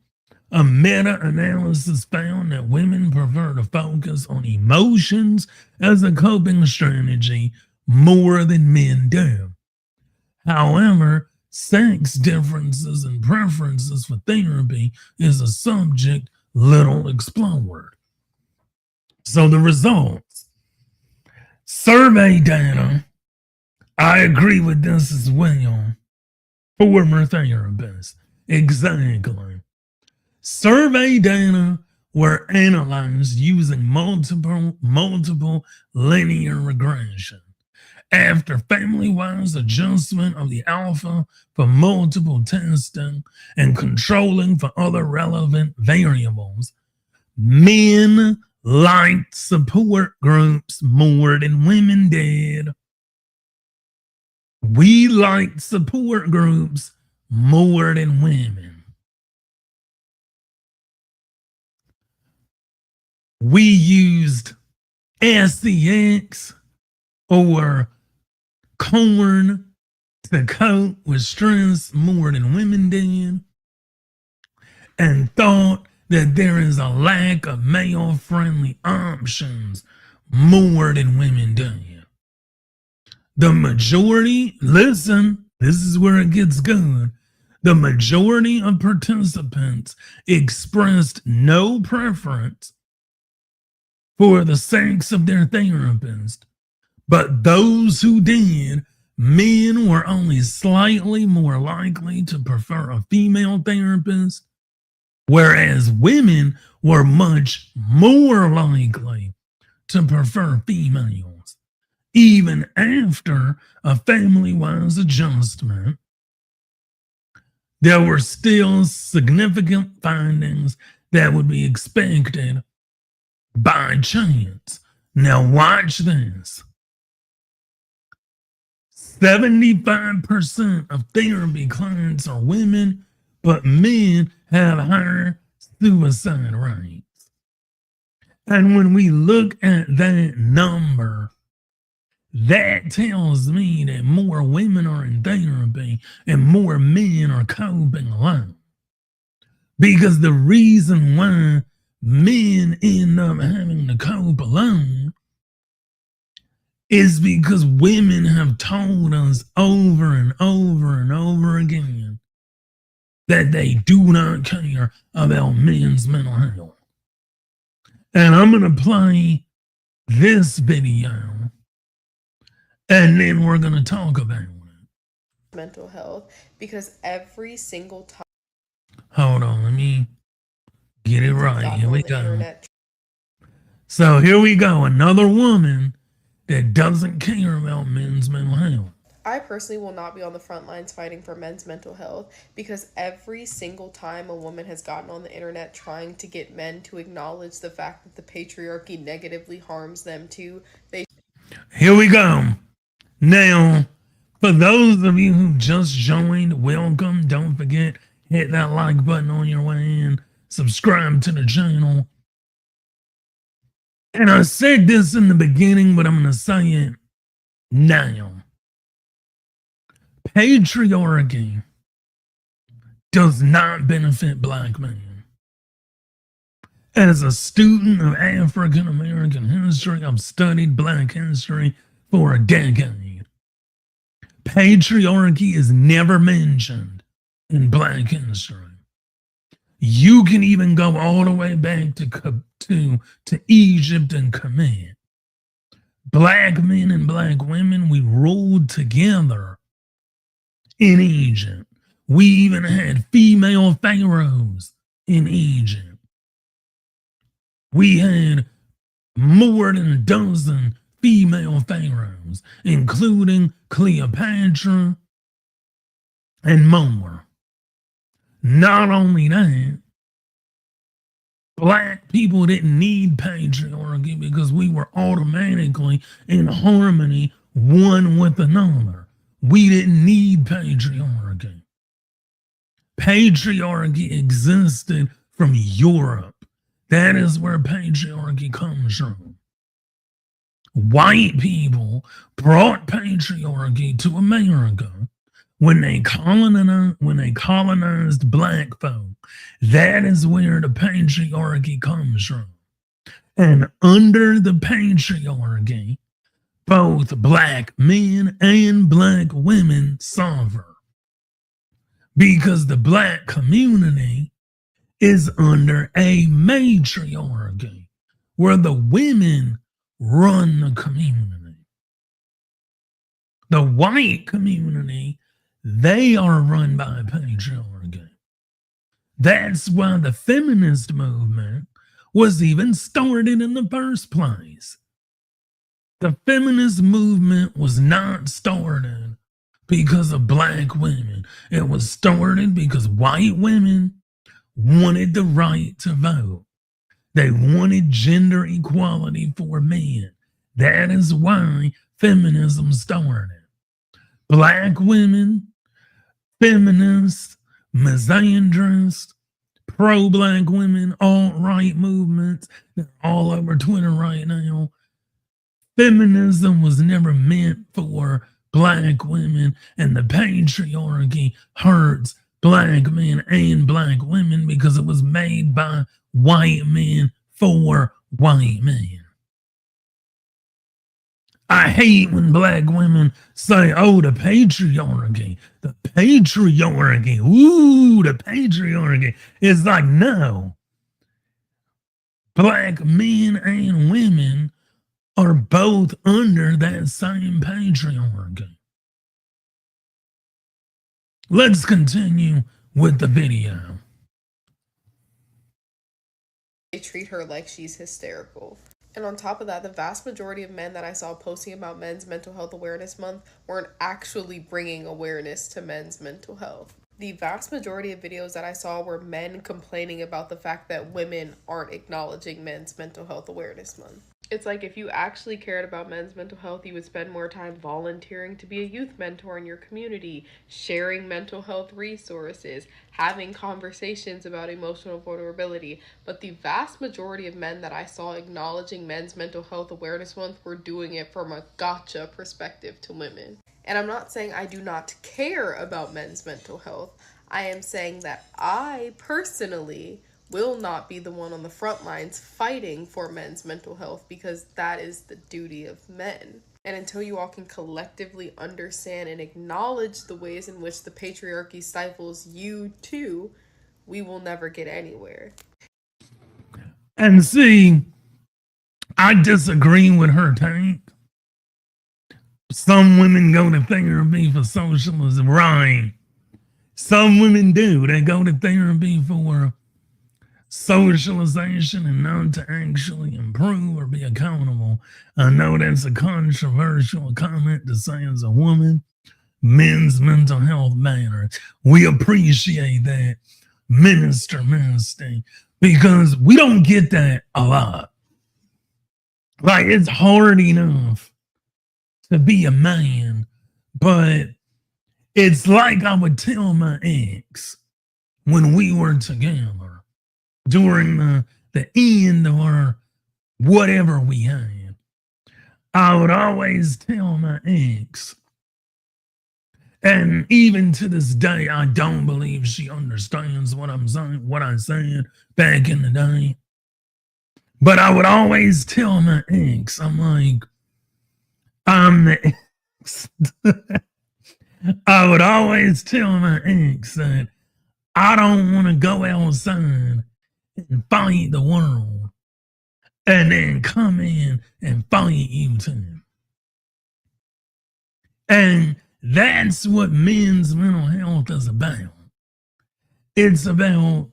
a meta-analysis found that women prefer to focus on emotions as a coping strategy more than men do. However, sex differences and preferences for therapy is a subject little explored. So the results. Survey data, I agree with this as well. Former therapists, exactly. Survey data were analyzed using multiple linear regression. After family-wise adjustment of the alpha for multiple testing and controlling for other relevant variables, men liked support groups more than women did. We liked support groups more than women. We used SCX or corn to cope with stress more than women did, and thought that there is a lack of male-friendly options more than women did. The majority, listen, this is where it gets good. The majority of participants expressed no preference for the sex of their therapist, but those who did, men were only slightly more likely to prefer a female therapist, whereas women were much more likely to prefer females, even after a family-wise adjustment. There were still significant findings that would be expected by chance. Now watch this. 75% of therapy clients are women, but men have higher suicide rates. And when we look at that number, that tells me that more women are in therapy and more men are coping alone. Because the reason why men end up having to cope alone is because women have told us over and over and over again that they do not care about men's mental health. And I'm going to play this video, and then we're going to talk about it. Mental health, because every single time. Hold on, let me get it right. Here we go. So here we go. Another woman that doesn't care about men's mental health. I personally will not be on the front lines fighting for men's mental health, because every single time a woman has gotten on the internet trying to get men to acknowledge the fact that the patriarchy negatively harms them too, they... Here we go. Now, for those of you who just joined, welcome. Don't forget, hit that like button on your way in. Subscribe to the channel. And I said this in the beginning, but I'm going to say it now. Patriarchy does not benefit black men. As a student of African American history, I've studied black history for a decade. Patriarchy is never mentioned in black history. You can even go all the way back to Egypt and Kemet. Black men and black women, we ruled together in Egypt. We even had female pharaohs in Egypt. We had more than a dozen female pharaohs, including Cleopatra and more. Not only that, black people didn't need patriarchy because we were automatically in harmony one with another. We didn't need patriarchy. Patriarchy existed from Europe. That is where patriarchy comes from. White people brought patriarchy to America when they colonized black folk. That is where the patriarchy comes from. And under the patriarchy, both black men and black women suffer, because the black community is under a matriarchy where the women run the community. The white community, they are run by patriarchy. That's why the feminist movement was even started in the first place. The feminist movement was not started because of black women. It was started because white women wanted the right to vote. They wanted gender equality for men. That is why feminism started. Black women, feminists, misandrists, pro-black women, alt-right movements, they're all over Twitter right now. Feminism was never meant for black women, and the patriarchy hurts black men and black women because it was made by white men for white men. I hate when black women say, oh, the patriarchy, ooh, the patriarchy. It's like, no. Black men and women are both under that same patriarchy. Let's continue with the video. They treat her like she's hysterical. And on top of that, the vast majority of men that I saw posting about Men's Mental Health Awareness Month weren't actually bringing awareness to men's mental health. The vast majority of videos that I saw were men complaining about the fact that women aren't acknowledging Men's Mental Health Awareness Month. It's like if you actually cared about men's mental health, you would spend more time volunteering to be a youth mentor in your community, sharing mental health resources, having conversations about emotional vulnerability. But the vast majority of men that I saw acknowledging Men's Mental Health Awareness Month were doing it from a gotcha perspective to women. And I'm not saying I do not care about men's mental health. I am saying that I personally will not be the one on the front lines fighting for men's mental health because that is the duty of men. And until you all can collectively understand and acknowledge the ways in which the patriarchy stifles you too, we will never get anywhere. And see, I disagree with her take. Some women go to therapy for socialism, right? Some women do. They go to therapy for socialization and not to actually improve or be accountable. I know that's a controversial comment to say as a woman. Men's mental health matters. We appreciate that, Minister Misty, because we don't get that a lot. Like, it's hard enough to be a man, but it's like I would tell my ex when we were together during the end of our whatever we had. I would always tell my ex, and even to this day, I don't believe she understands what I'm saying, what I said back in the day. But I would always tell my ex, I'm like, I'm the ex. I would always tell my ex that I don't want to go outside and fight the world and then come in and fight you too. And that's what men's mental health is about. It's about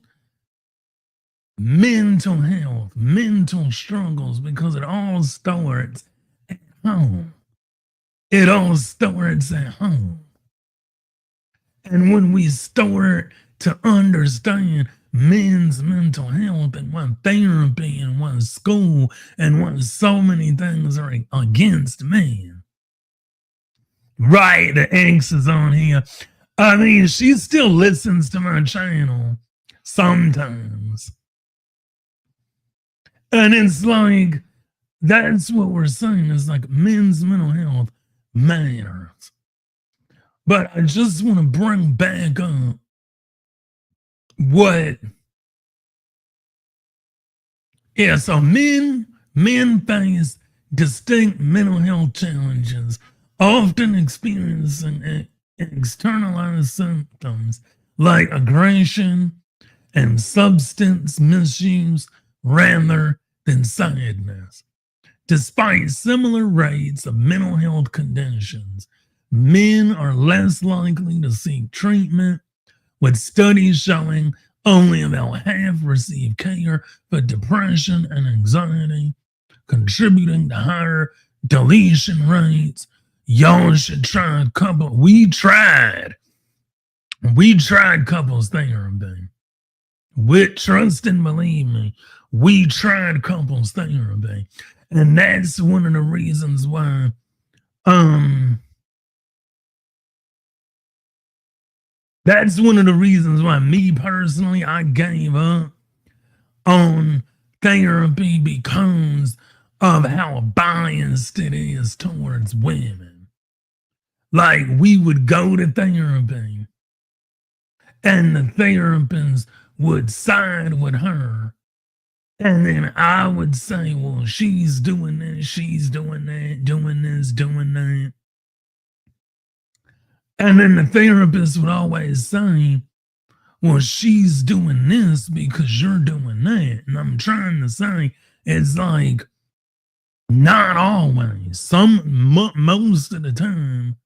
mental health, mental struggles, because it all starts at home. It all starts at home. And when we start to understand men's mental health and what therapy and what school and what so many things are against men. Right, the ex is on here. I mean, she still listens to my channel sometimes. And it's like, that's what we're saying is like men's mental health matters. But I just want to bring back up what, so men face distinct mental health challenges, often experiencing externalized symptoms like aggression and substance misuse rather than sadness. Despite similar rates of mental health conditions, men are less likely to seek treatment, with studies showing only about half receive care for depression and anxiety, contributing to higher deletion rates. Y'all should try we tried couples therapy. Trust and believe me, we tried couples therapy. And that's one of the reasons why me personally, I gave up on therapy because of how biased it is towards women. Like we would go to therapy and the therapist would side with her. And then I would say, well, she's doing this, she's doing that, doing this, doing that. And then the therapist would always say, well, she's doing this because you're doing that. And I'm trying to say, it's like, not always. Most of the time,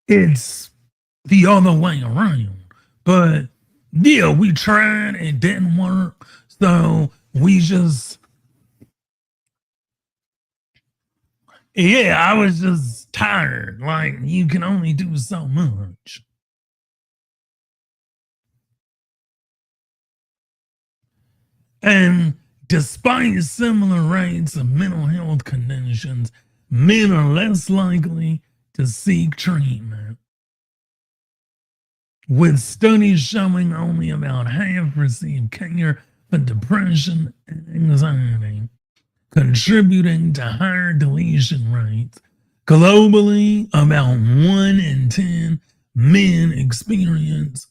it's the other way around. But yeah, we tried, it didn't work. So we just, yeah, I was just tired. Like, you can only do so much. And despite similar rates of mental health conditions, men are less likely to seek treatment, with studies showing only about half receive care for depression and anxiety, contributing to higher deletion rates. Globally, about 1 in 10 men experience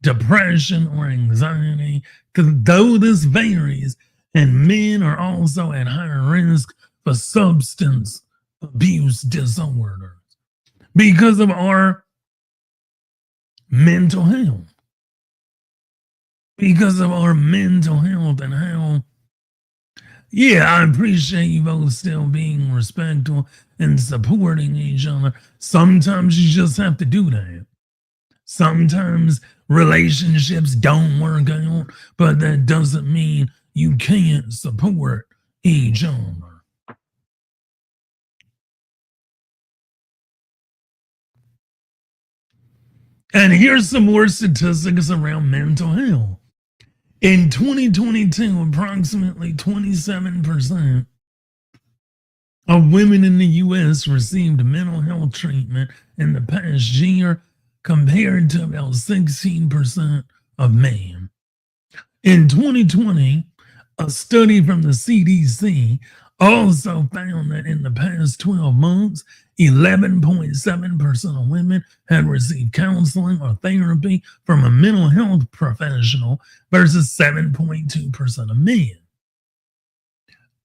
depression or anxiety, though this varies, and men are also at higher risk for substance abuse disorders because of our mental health. Because of our mental health and how, yeah, I appreciate you both still being respectful and supporting each other. Sometimes you just have to do that. Sometimes relationships don't work out, but that doesn't mean you can't support each other. And here's some more statistics around mental health. In 2022, approximately 27% of women in the U.S. received mental health treatment in the past year, compared to about 16% of men. In 2020, a study from the CDC also found that in the past 12 months, 11.7% of women had received counseling or therapy from a mental health professional versus 7.2% of men.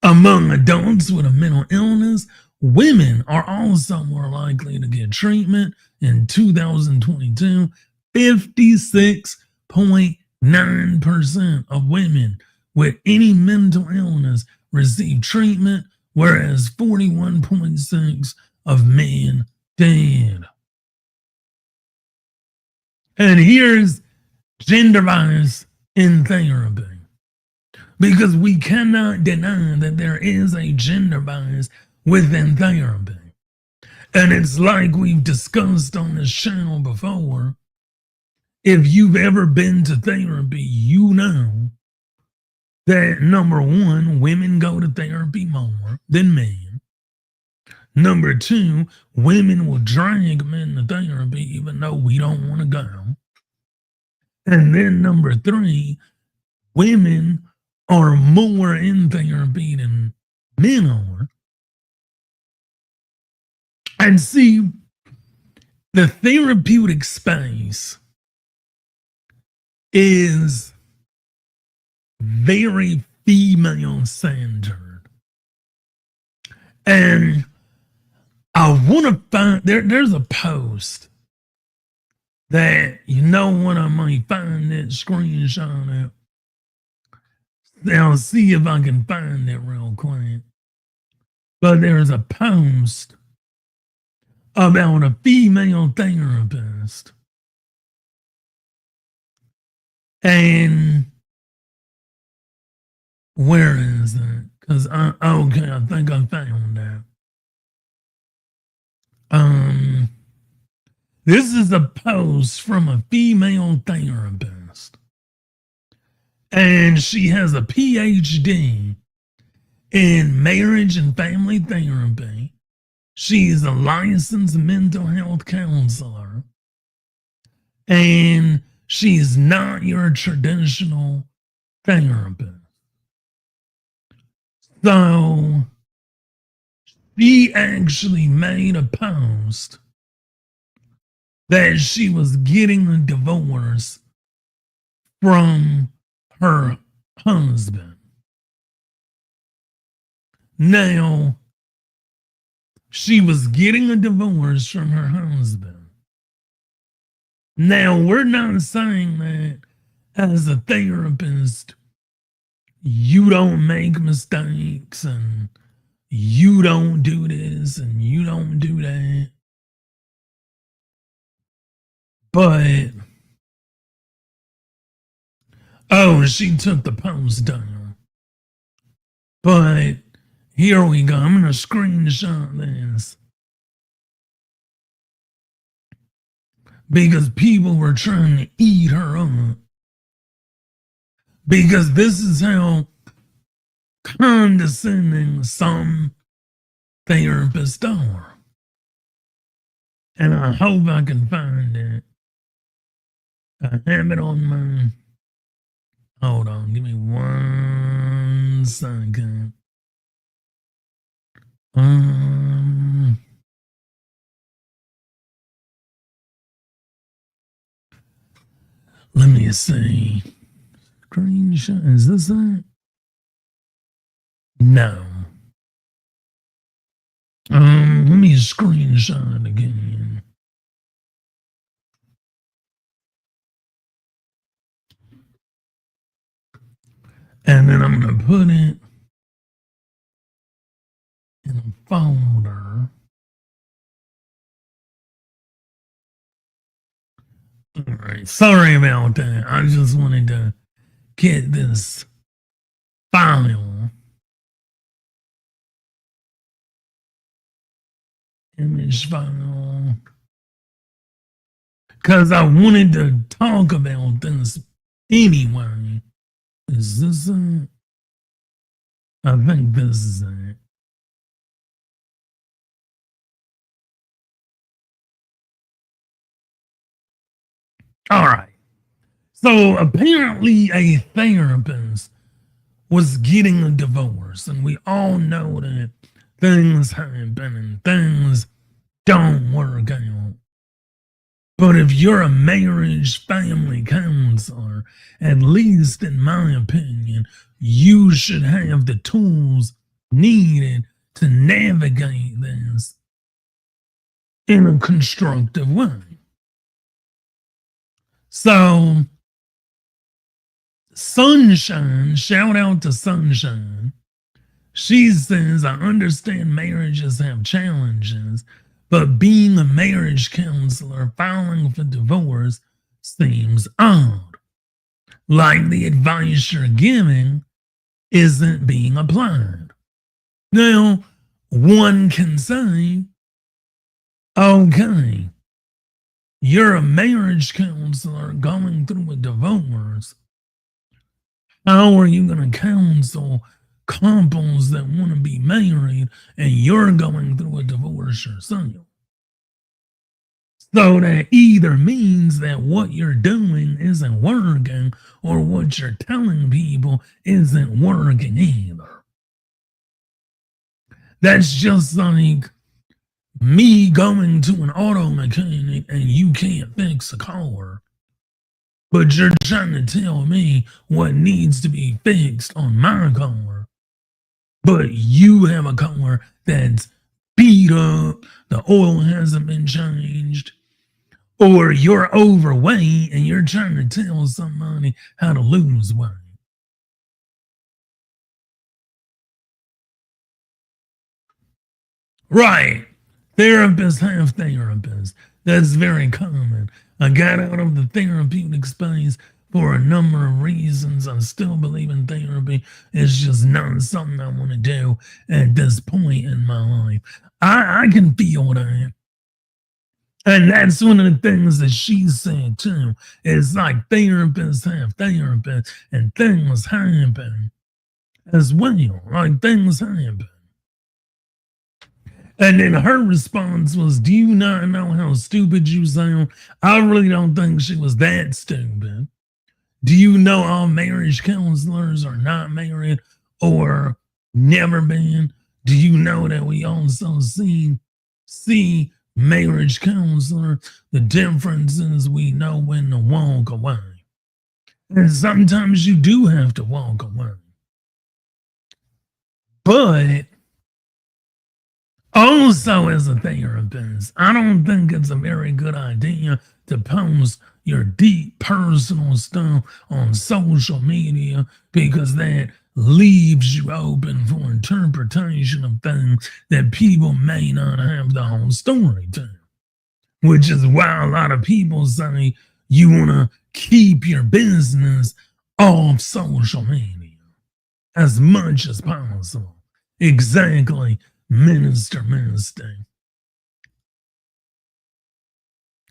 Among adults with a mental illness, women are also more likely to get treatment. In 2022, 56.9% of women with any mental illness received treatment, whereas 41.6% of men did. And here's gender bias in therapy, because we cannot deny that there is a gender bias within therapy. And it's like we've discussed on this channel before. If you've ever been to therapy, you know that number one, women go to therapy more than men. Number two, women will drag men to therapy even though we don't want to go. And then number three, women are more in therapy than men are. And see, the therapeutic space is very female centered. And I want to find, there's a post that, you know what, I might find it, screenshot it. I'll see if I can find it real quick. But there's a post about a female therapist. And where is it? Because okay, I think I found that. This is a post from a female therapist. And she has a PhD in marriage and family therapy. She's a licensed mental health counselor. And she's not your traditional therapist. So she actually made a post that she was getting a divorce from her husband. Now, she was getting a divorce from her husband. Now, we're not saying that as a therapist, you don't make mistakes and you don't do this and you don't do that. But, oh, she took the post down. But, here we go. I'm going to screenshot this. Because people were trying to eat her up. Because this is how condescending some therapists are. And I hope I can find it. I have it on my... Hold on, give me 1 second. Let me see. Screenshot. Is this it? No. Let me screenshot again. And then I'm going to put it in a folder. All right. Sorry about that. I just wanted to get this file. Image file. Because I wanted to talk about this anyway. Is this it? I think this is it. All right. So apparently a therapist was getting a divorce, and we all know that things happen and things don't work out. But if you're a marriage family counselor, at least in my opinion, you should have the tools needed to navigate this in a constructive way. So, Sunshine, shout out to Sunshine. She says, I understand marriages have challenges, but being a marriage counselor filing for divorce seems odd. Like the advice you're giving isn't being applied. Now, one can say, okay, you're a marriage counselor going through a divorce. How are you going to counsel couples that want to be married and you're going through a divorce yourself? So that either means that what you're doing isn't working or what you're telling people isn't working either. That's just like me going to an auto mechanic and you can't fix a car, but you're trying to tell me what needs to be fixed on my car, but you have a car that's beat up, the oil hasn't been changed, or you're overweight and you're trying to tell somebody how to lose weight. Right. Therapists have therapists. That's very common. I got out of the therapeutic space for a number of reasons. I still believe in therapy. It's just not something I want to do at this point in my life. I can feel that. And that's one of the things that she said too. It's like therapists have therapists and things happen as well. Like things happen. And then her response was, do you not know how stupid you sound? I really don't think she was that stupid. Do you know all marriage counselors are not married or never been? Do you know that we also see marriage counselor? The difference is we know when to walk away. And sometimes you do have to walk away. But also, as a therapist, I don't think it's a very good idea to post your deep personal stuff on social media because that leaves you open for interpretation of things that people may not have the whole story to. Which is why a lot of people say you want to keep your business off social media as much as possible. Exactly, Minister Minister.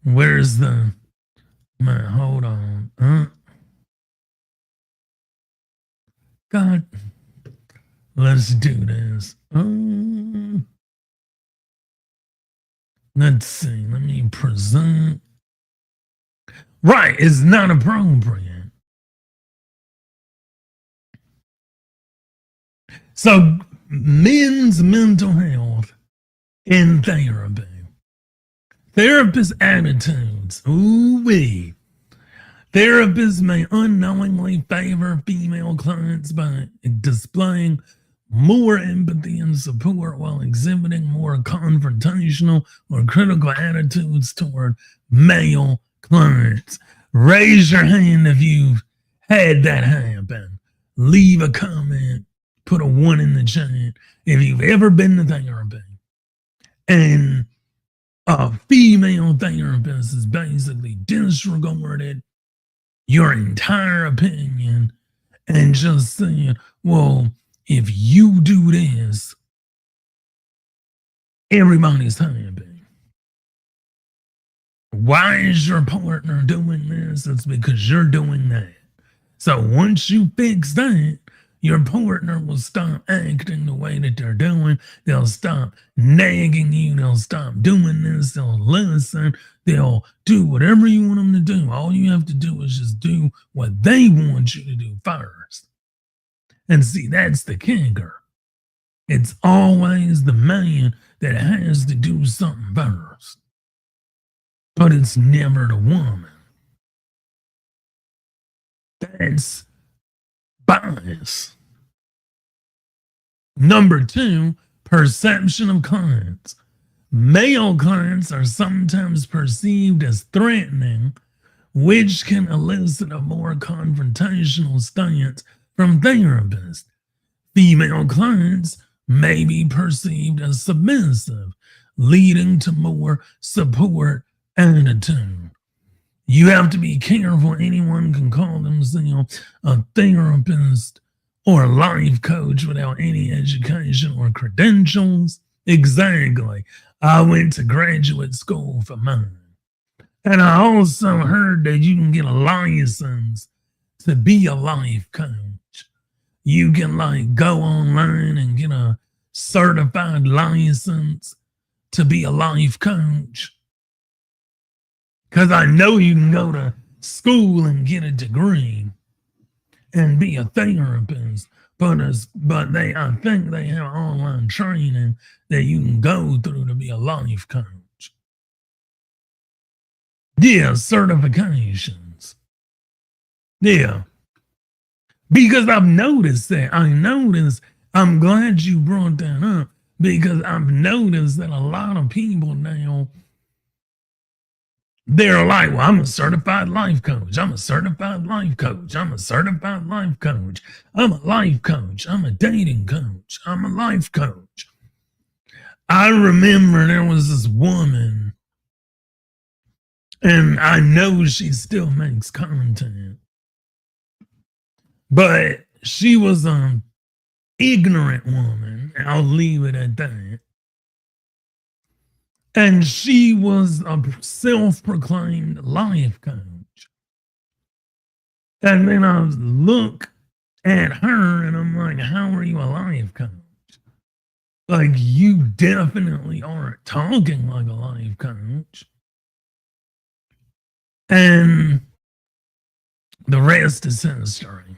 Where's the man? Hold on. God, let's do this. Let's see. Let me present. Right, it's not appropriate. So, men's mental health in therapy. Therapist attitudes. Ooh-wee. Therapists may unknowingly favor female clients by displaying more empathy and support while exhibiting more confrontational or critical attitudes toward male clients. Raise your hand if you've had that happen. Leave a comment. Put a 1 in the chat if you've ever been to therapy. And a female therapist is basically disregarded your entire opinion and just saying, well, if you do this, everybody's happy. Why is your partner doing this? It's because you're doing that. So once you fix that, your partner will stop acting the way that they're doing. They'll stop nagging you. They'll stop doing this. They'll listen. They'll do whatever you want them to do. All you have to do is just do what they want you to do first. And see, that's the kicker. It's always the man that has to do something first. But it's never the woman. That's bias. Number 2, perception of clients. Male clients are sometimes perceived as threatening, which can elicit a more confrontational stance from therapists. Female clients may be perceived as submissive, leading to more support attitude. You have to be careful. Anyone can call themselves a therapist or a life coach without any education or credentials. Exactly. I went to graduate school for mine. And I also heard that you can get a license to be a life coach. You can go online and get a certified license to be a life coach. Because I know you can go to school and get a degree and be a therapist, but I think they have online training that you can go through to be a life coach. Yeah, certifications. Yeah. Because I've noticed that. I'm glad you brought that up because I've noticed that a lot of people now, they're like, well, I'm a certified life coach. I'm a certified life coach. I'm a certified life coach. I'm a life coach. I'm a dating coach. I'm a life coach. I remember there was this woman, and I know she still makes content, but she was an ignorant woman. I'll leave it at that. And she was a self-proclaimed life coach. And then I look at her and I'm like, how are you a life coach? Like, you definitely aren't talking like a life coach. And the rest is history.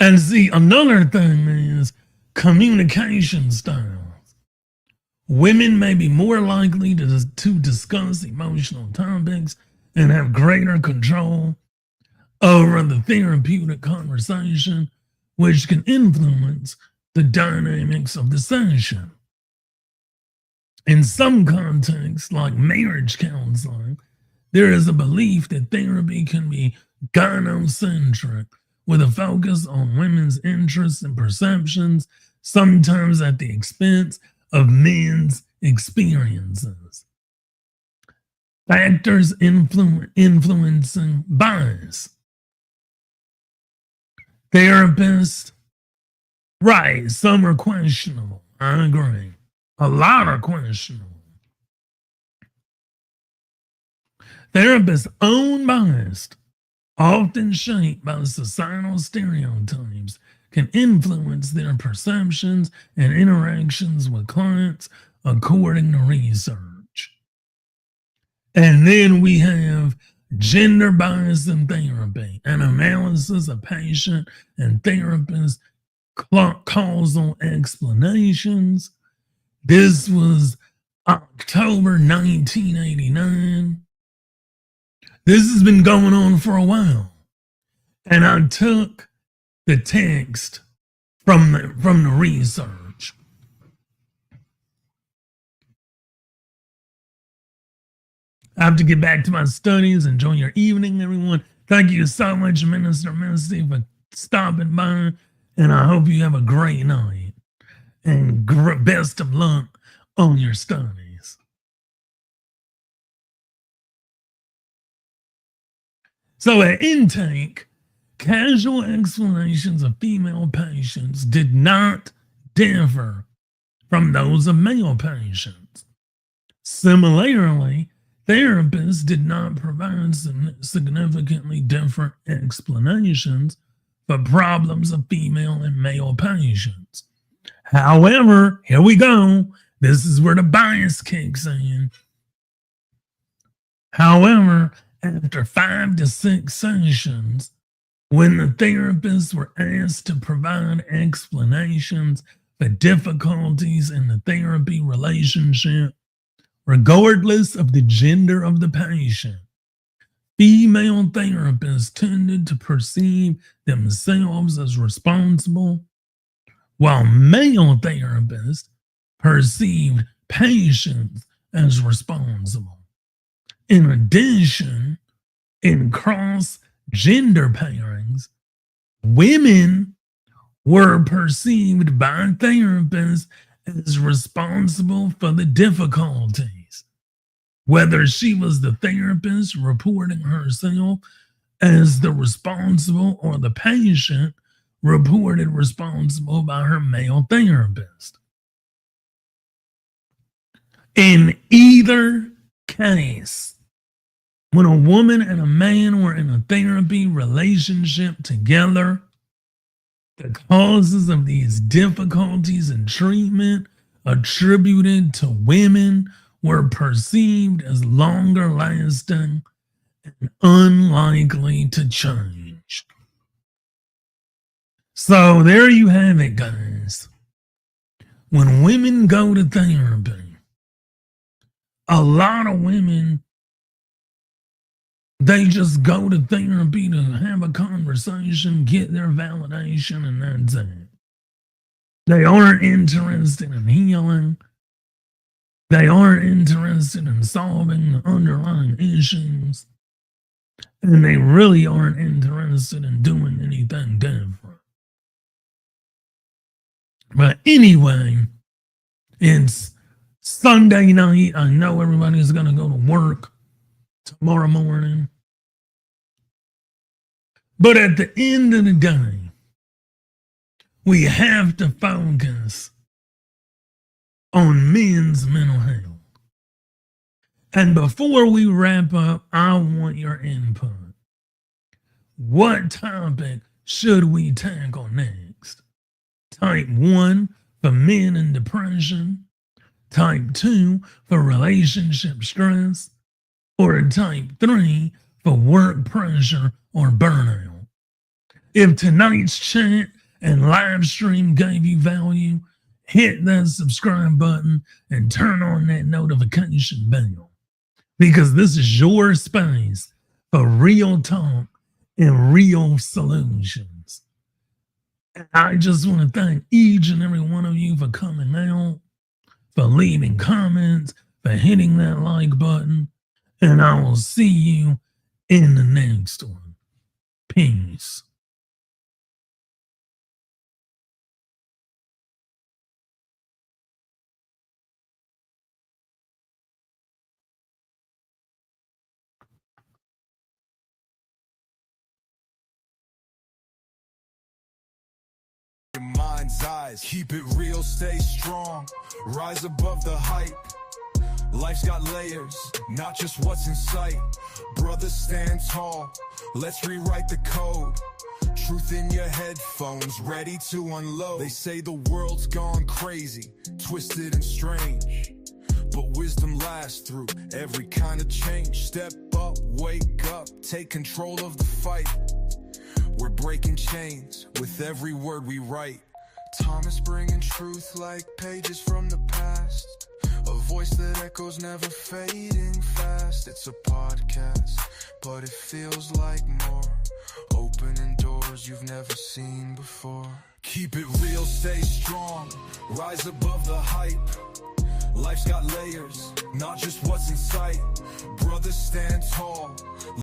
And see, another thing is communication styles. Women may be more likely to discuss emotional topics and have greater control over the therapeutic conversation, which can influence the dynamics of the session. In some contexts, like marriage counseling, there is a belief that therapy can be gynocentric, with a focus on women's interests and perceptions, sometimes at the expense of men's experiences. Factors influencing bias. Therapists, right, some are questionable. I agree. A lot are questionable. Therapists' own bias, often shaped by societal stereotypes, can influence their perceptions and interactions with clients, according to research. And then we have gender bias in therapy, an analysis of patient and therapist causal explanations. This was October 1989. This has been going on for a while. And I took the text from the research. I have to get back to my studies. Enjoy your evening, everyone. Thank you so much, Minister Misty, for stopping by. And I hope you have a great night. And best of luck on your studies. So at intake, casual explanations of female patients did not differ from those of male patients. Similarly, therapists did not provide significantly different explanations for problems of female and male patients. However, here we go. This is where the bias kicks in. However, after 5 to 6 sessions, when the therapists were asked to provide explanations for difficulties in the therapy relationship, regardless of the gender of the patient, female therapists tended to perceive themselves as responsible, while male therapists perceived patients as responsible. In addition, in cross-gender pairings, women were perceived by therapists as responsible for the difficulties, whether she was the therapist reporting herself as the responsible or the patient reported responsible by her male therapist. In either case, when a woman and a man were in a therapy relationship together, the causes of these difficulties in treatment attributed to women were perceived as longer lasting and unlikely to change. So there you have it, guys. When women go to therapy, a lot of women, they just go to therapy to have a conversation, get their validation, and that's it. They aren't interested in healing. They aren't interested in solving the underlying issues. And they really aren't interested in doing anything different. But anyway, it's Sunday night. I know everybody's going to go to work tomorrow morning. But at the end of the day, we have to focus on men's mental health. And before we wrap up, I want your input. What topic should we tackle next? Type 1 for men in depression, type 2 for relationship stress, or type 3 for work pressure or burnout. If tonight's chat and live stream gave you value, hit that subscribe button and turn on that notification bell, because this is your space for real talk and real solutions. And I just want to thank each and every one of you for coming out, for leaving comments, for hitting that like button, and I will see you in the next one. Peace. Your mind's eyes, keep it real, stay strong, rise above the hype. Life's got layers, not just what's in sight. Brothers, stand tall, let's rewrite the code. Truth in your headphones, ready to unload. They say the world's gone crazy, twisted and strange, but wisdom lasts through every kind of change. Step up, wake up, take control of the fight. We're breaking chains with every word we write. Thomas bringing truth like pages from the past. A voice that echoes, never fading fast. It's a podcast, but it feels like more. Opening doors you've never seen before. Keep it real, stay strong, rise above the hype. Life's got layers, not just what's in sight. Brothers, stand tall.